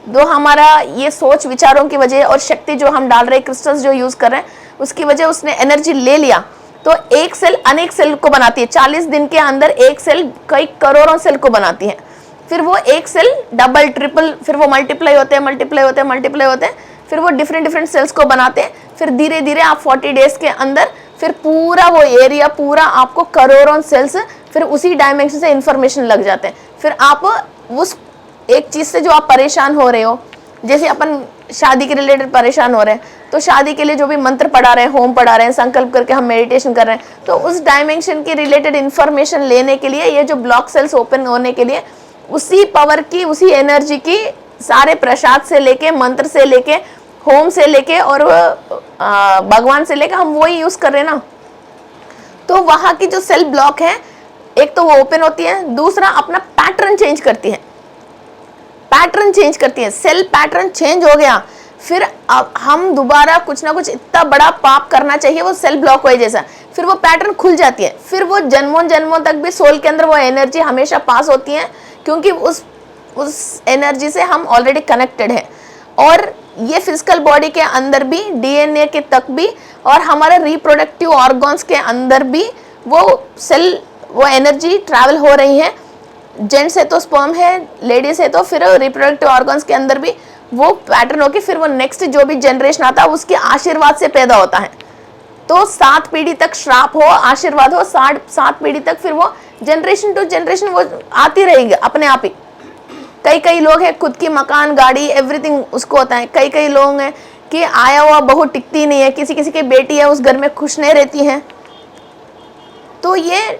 Speaker 2: तो हमारा ये सोच विचारों की वजह और शक्ति जो हम डाल रहे हैं, क्रिस्टल्स जो यूज कर रहे हैं, उसकी वजह उसने एनर्जी ले लिया, तो एक सेल अनेक सेल को बनाती है। 40 दिन के अंदर एक सेल कई करोड़ों सेल को बनाती है। फिर वो एक सेल डबल ट्रिपल, फिर वो मल्टीप्लाई होते हैं, फिर वो डिफरेंट सेल्स को बनाते हैं। फिर धीरे धीरे आप 40 डेज के अंदर फिर पूरा वो एरिया, पूरा आपको करोड़ों सेल्स फिर उसी डायमेंशन से इंफॉर्मेशन लग जाते हैं। फिर आप उस एक चीज से जो आप परेशान हो रहे हो, जैसे अपन शादी के रिलेटेड परेशान हो रहे हैं, तो शादी के लिए जो भी मंत्र पढ़ा रहे हैं, होम पढ़ा रहे हैं, संकल्प करके हम मेडिटेशन कर रहे हैं, तो उस डायमेंशन के रिलेटेड इंफॉर्मेशन लेने के लिए, ये जो ब्लॉक सेल्स ओपन होने के लिए, उसी पावर की, उसी एनर्जी की, सारे प्रसाद से लेके, मंत्र से लेके, होम से लेके और भगवान से लेके हम वही यूज कर रहे हैं ना। तो वहां की जो सेल ब्लॉक है, एक तो वो ओपन होती है, दूसरा अपना पैटर्न चेंज करती है। सेल पैटर्न चेंज हो गया, फिर अब हम दोबारा कुछ ना कुछ इतना बड़ा पाप करना चाहिए, वो सेल ब्लॉक हो जैसा, फिर वो पैटर्न खुल जाती है। फिर वो जन्मों तक भी सोल के अंदर वो एनर्जी हमेशा पास होती है, क्योंकि उस एनर्जी से हम ऑलरेडी कनेक्टेड हैं। और ये फिजिकल बॉडी के अंदर भी, डीएनए के तक भी, और हमारे रिप्रोडक्टिव ऑर्गन्स के अंदर भी वो सेल, वो एनर्जी ट्रैवल हो रही है। जेंट्स है तो स्पर्म है, लेडीज है तो फिर रिप्रोडक्टिव ऑर्गन्स के अंदर भी वो पैटर्न होके फिर वो नेक्स्ट जो भी जनरेशन आता है उसके आशीर्वाद से पैदा होता है। तो 7 पीढ़ी तक श्राप हो, आशीर्वाद हो, 7 पीढ़ी तक फिर वो जनरेशन टू जनरेशन वो आती रहेगी अपने आप ही। कई लोग हैं खुद की मकान, गाड़ी, एवरीथिंग उसको होता है। कई लोग हैं कि आया हुआ बहू टिकती नहीं है, किसी की बेटी है उस घर में खुश नहीं रहती है। तो ये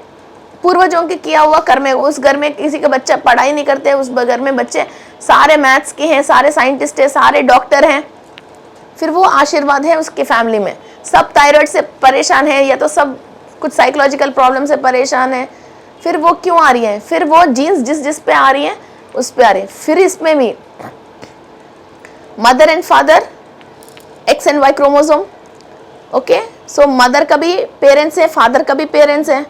Speaker 2: पूर्वजों के किया हुआ कर्म है। उस घर में किसी का बच्चा पढ़ाई नहीं करते, उस घर में बच्चे सारे मैथ्स के हैं, सारे साइंटिस्ट हैं, सारे डॉक्टर हैं, फिर वो आशीर्वाद है उसके फैमिली में। सब थायराइड से परेशान है, या तो सब कुछ साइकोलॉजिकल प्रॉब्लम से परेशान है, फिर वो क्यों आ रही है, फिर वो जीन्स जिस पे आ रही है उस पे आ रही है। फिर इसमें भी mother and father, X and Y chromosome, okay. So mother का भी पेरेंट्स है, फादर का भी पेरेंट्स है।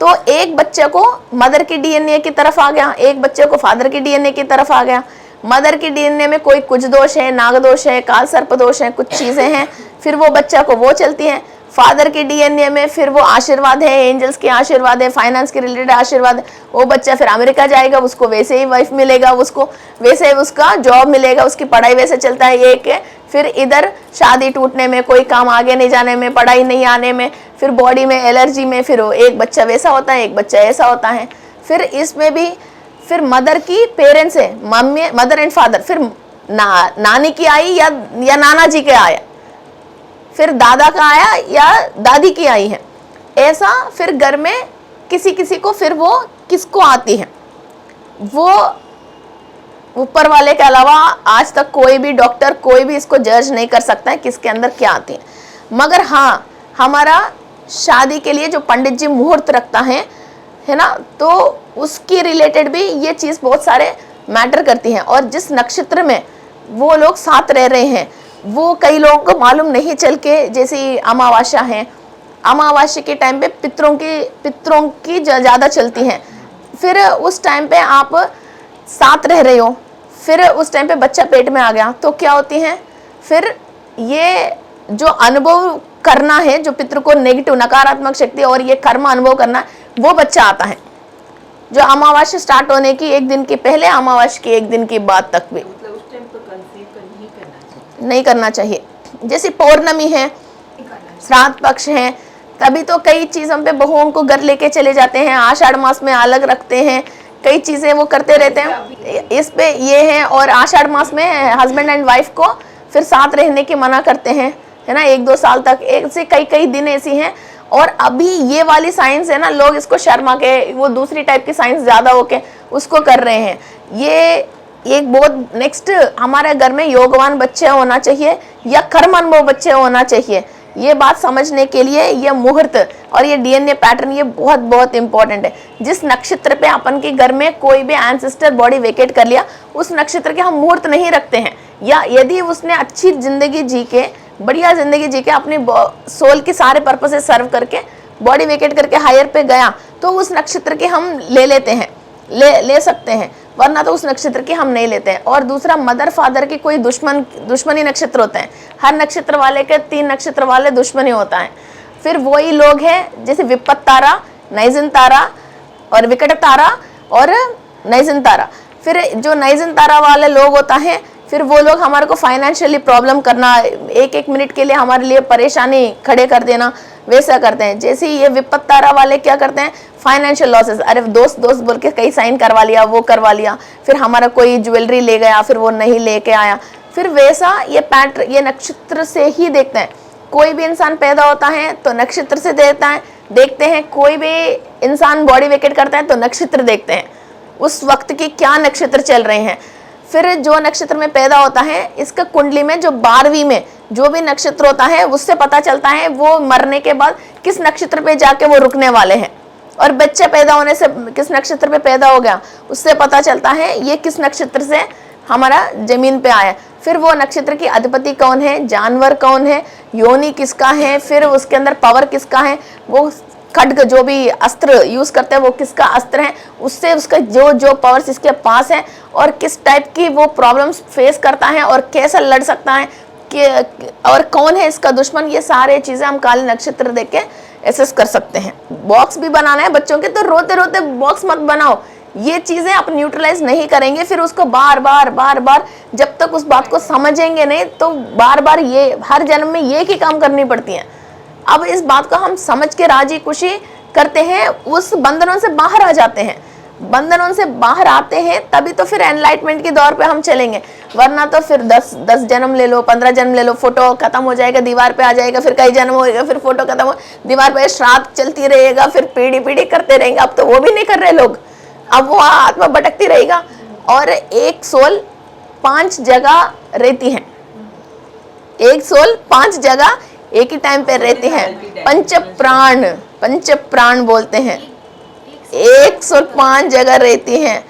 Speaker 2: तो एक बच्चे को मदर की डीएनए की तरफ आ गया, एक बच्चे को फादर की डीएनए की तरफ आ गया। मदर की डीएनए में कोई कुछ दोष है, नाग दोष है, काल सर्प दोष है, कुछ चीजें हैं, फिर वो बच्चा को वो चलती हैं। फादर के डीएनए में फिर वो आशीर्वाद है, एंजल्स के आशीर्वाद है, फाइनेंस के रिलेटेड आशीर्वाद है। वो बच्चा फिर अमेरिका जाएगा, उसको वैसे ही वाइफ मिलेगा, उसको वैसे ही उसका जॉब मिलेगा, उसकी पढ़ाई वैसे चलता है। एक है फिर इधर शादी टूटने में, कोई काम आगे नहीं जाने में, पढ़ाई नहीं आने में, फिर बॉडी में एलर्जी में, फिर एक बच्चा वैसा होता है, एक बच्चा ऐसा होता है। फिर इसमें भी फिर मदर की पेरेंट्स है, मम्मी, मदर एंड फादर, फिर नानी की आई या नाना जी के आया, फिर दादा का आया या दादी की आई है। ऐसा फिर घर में किसी को फिर वो किसको आती है, वो ऊपर वाले के अलावा आज तक कोई भी डॉक्टर, कोई भी इसको जज नहीं कर सकता है किसके अंदर क्या आती है। मगर हाँ, हमारा शादी के लिए जो पंडित जी मुहूर्त रखता है ना, तो उसकी रिलेटेड भी ये चीज़ बहुत सारे मैटर करती हैं। और जिस नक्षत्र में वो लोग साथ रह रहे हैं वो कई लोगों को मालूम नहीं चल के, जैसे अमावस्या है, अमावस्या के टाइम पे पितरों की ज़्यादा चलती हैं। फिर उस टाइम पे आप साथ रह रहे हो, फिर उस टाइम पे बच्चा पेट में आ गया तो क्या होती हैं, फिर ये जो अनुभव करना है, जो पितृ को नेगेटिव नकारात्मक शक्ति और ये कर्म अनुभव करना है, वो बच्चा आता है जो अमावस्या स्टार्ट होने की एक दिन की पहले, अमावस्या की एक दिन की बाद तक भी
Speaker 3: मतलब उस टाइम तो कंसीव
Speaker 2: नहीं करना चाहिए। जैसे पौर्णमी है, श्राद्ध पक्ष है, तभी तो कई चीज़ों पे बहुओं को घर लेके चले जाते हैं, आषाढ़ मास में अलग रखते हैं, कई चीज़ें वो करते रहते हैं। इस पे ये है। और आषाढ़ मास में हस्बैंड एंड वाइफ को फिर साथ रहने की मना करते हैं, है ना, 1-2 साल तक। ऐसे कई दिन ऐसी हैं। और अभी ये वाली साइंस है ना, लोग इसको शर्मा के, वो दूसरी टाइप की साइंस ज़्यादा होके उसको कर रहे हैं। ये एक बहुत नेक्स्ट, हमारे घर में योगवान बच्चे होना चाहिए या कर्म अनुभव बच्चे होना चाहिए, ये बात समझने के लिए ये मुहूर्त और ये डीएनए पैटर्न ये बहुत बहुत इंपॉर्टेंट है। जिस नक्षत्र पे अपन के घर में कोई भी एंसेस्टर बॉडी वेकेट कर लिया, उस नक्षत्र के हम मुहूर्त नहीं रखते हैं। या यदि उसने अच्छी जिंदगी जी के, बढ़िया जिंदगी जी के, अपनी सोल के सारे पर्पस सर्व करके बॉडी वेकेट करके हायर पे गया, तो उस नक्षत्र के हम ले लेते हैं, ले सकते हैं, वरना तो उस नक्षत्र की हम नहीं लेते हैं। और दूसरा, मदर फादर की कोई दुश्मनी नक्षत्र होते हैं, हर नक्षत्र वाले के 3 नक्षत्र वाले दुश्मनी होता है। फिर वही लोग हैं जैसे विपत तारा, नैजन तारा और विकट तारा और नैजन तारा। फिर जो नैजन तारा वाले लोग होता है, फिर वो लोग हमारे को फाइनेंशियली प्रॉब्लम करना, एक मिनट के लिए हमारे लिए परेशानी खड़े कर देना, वैसा करते हैं। जैसे ये विपत तारा वाले क्या करते हैं, फाइनेंशियल लॉसेस, अरे दोस्त बोल के कई साइन करवा लिया, वो करवा लिया, फिर हमारा कोई ज्वेलरी ले गया, फिर वो नहीं लेके आया। फिर वैसा ये पैटर्न ये नक्षत्र से ही देखते हैं। कोई भी इंसान पैदा होता है तो नक्षत्र से देखते हैं, कोई भी इंसान बॉडी वेकेट करता है तो नक्षत्र देखते हैं, उस वक्त की क्या नक्षत्र चल रहे हैं। फिर जो नक्षत्र में पैदा होता है, इसका कुंडली में जो 12वीं में जो भी नक्षत्र होता है, उससे पता चलता है वो मरने के बाद किस नक्षत्र पे जाके वो रुकने वाले हैं। और बच्चा पैदा होने से किस नक्षत्र पे पैदा हो गया, उससे पता चलता है ये किस नक्षत्र से हमारा जमीन पे आया। फिर वो नक्षत्र की अधिपति कौन है, जानवर कौन है, योनि किसका है, फिर उसके अंदर पावर किसका है, वो खड्ग जो भी अस्त्र यूज करते हैं वो किसका अस्त्र है, उससे उसका जो पावर्स इसके पास है और किस टाइप की वो प्रॉब्लम्स फेस करता है और कैसा लड़ सकता है और कौन है इसका दुश्मन। ये सारे चीजें हम काले नक्षत्र देख के एसेस कर सकते हैं। बॉक्स भी बनाना है बच्चों के तो रोते रोते बॉक्स मत बनाओ, ये चीजें आप न्यूट्रलाइज नहीं करेंगे, फिर उसको बार बार जब तक उस बात को समझेंगे नहीं तो बार ये हर जन्म में ये ही काम करनी पड़ती है। अब इस बात को हम समझ के राजी खुशी करते हैं, उस बंधनों से बाहर आ जाते हैं। बंधनों से बाहर आते हैं तभी तो फिर एनलाइटमेंट के दौर पे हम चलेंगे, वरना तो फिर 10 जन्म ले लो, 15 जन्म ले लो, फोटो खत्म हो जाएगा, दीवार पे आ जाएगा, फिर कई जन्म होएगा, फिर फोटो खत्म हो, दीवार पे श्राद्ध चलती रहेगा, फिर पीढ़ी करते रहेंगे। अब तो वो भी नहीं कर रहे लोग, अब वो आत्मा भटकती रहेगा। और एक सोल 5 जगह रहती है, एक सोल 5 जगह एक ही टाइम पे रहते हैं। पंच प्राण बोलते हैं, 105 जगह रहती हैं।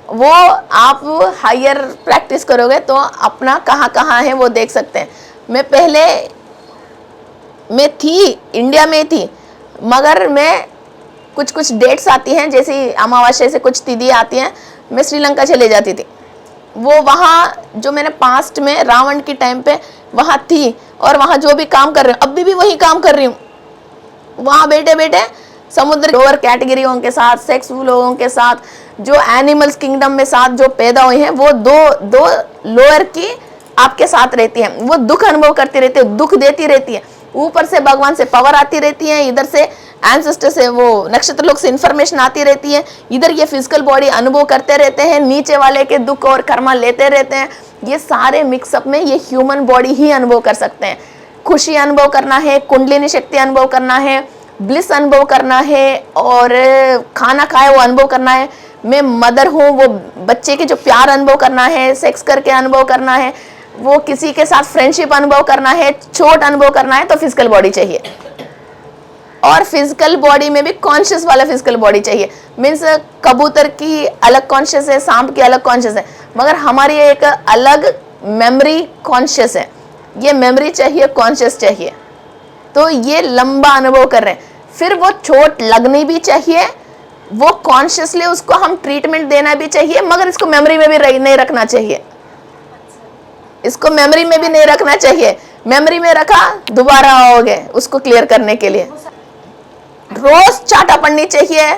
Speaker 2: वो आप हायर प्रैक्टिस करोगे तो अपना कहाँ है वो देख सकते हैं। मैं थी इंडिया में थी, मगर मैं कुछ डेट्स आती हैं, जैसे अमावस्या से कुछ तिथि आती हैं, मैं श्रीलंका चले जाती थी। वो वहाँ जो मैंने पास्ट में रावण की टाइम पे वहाँ थी और वहाँ जो भी काम कर रही हूँ, अभी भी वही काम कर रही हूँ। वहाँ बैठे समुद्र लोअर कैटेगरियों के साथ, सेक्स लोगों के साथ, जो एनिमल्स किंगडम में साथ जो पैदा हुए हैं, वो दो लोअर की आपके साथ रहती है। वो दुख अनुभव करती रहती है, दुख देती रहती है। ऊपर से भगवान से पावर आती रहती है, इधर से एंसेस्टर से वो नक्षत्र लोग से इंफॉर्मेशन आती रहती है, इधर ये फिजिकल बॉडी अनुभव करते रहते हैं, नीचे वाले के दुख और कर्मा लेते रहते हैं। ये सारे मिक्सअप में ये ह्यूमन बॉडी ही अनुभव कर सकते हैं। खुशी अनुभव करना है, कुंडलिनी शक्ति अनुभव करना है, ब्लिस अनुभव करना है और खाना खाए वो अनुभव करना है, मैं मदर हूँ, वो बच्चे के जो प्यार अनुभव करना है, सेक्स करके अनुभव करना है, वो किसी के साथ फ्रेंडशिप अनुभव करना है, चोट अनुभव करना है, तो फिजिकल बॉडी चाहिए। और फिजिकल बॉडी में भी कॉन्शियस वाला फिजिकल बॉडी चाहिए। मीन्स कबूतर की अलग कॉन्शियस है, सांप की अलग कॉन्शियस है, मगर हमारी एक अलग मेमोरी कॉन्शियस है। ये मेमोरी चाहिए, कॉन्शियस चाहिए। तो ये लंबा अनुभव कर रहे हैं। फिर वो चोट लगनी भी चाहिए, वो कॉन्शियसली उसको हम ट्रीटमेंट देना भी चाहिए, मगर इसको मेमोरी में भी नहीं रखना चाहिए। इसको मेमोरी में भी नहीं रखना चाहिए। मेमोरी में रखा दोबारा आओगे उसको क्लियर करने के लिए। रोज चाटा पड़नी चाहिए,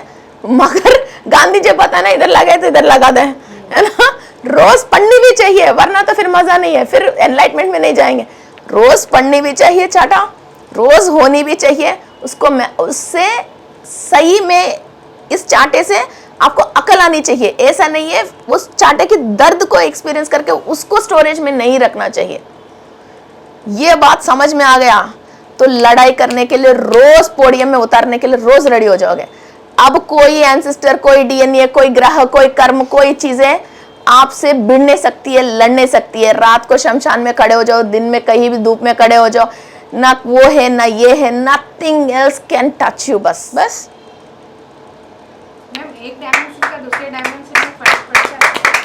Speaker 2: मगर गांधी जी पता ना इधर लगे तो इधर लगा दे, है ना। रोज पढ़नी भी चाहिए, वरना तो फिर मजा नहीं है, फिर एनलाइटमेंट में नहीं जाएंगे। रोज पढ़नी भी चाहिए चाटा, रोज होनी भी चाहिए उसको। उससे सही में इस चाटे से आपको अकल आनी चाहिए। ऐसा नहीं है उस चाटे की दर्द को एक्सपीरियंस करके उसको स्टोरेज में नहीं रखना चाहिए। ये बात समझ में आ गया तो लड़ाई करने के लिए, रोज पोडियम में उतारने के लिए रोज रेडी हो जाओगे। अब कोई एंसेस्टर, कोई डीएनए, कोई ग्रह, कोई कर्म, कोई चीजें आपसे भिड़ नहीं सकती है, लड़ नहीं सकती है। रात को शमशान में खड़े हो जाओ, दिन में कहीं भी धूप में खड़े हो जाओ, ना वो है ना ये है, nothing else can touch you. बस
Speaker 3: मैम एक डायमेंशन का दूसरे डायमेंशन में फर्क पड़ता है?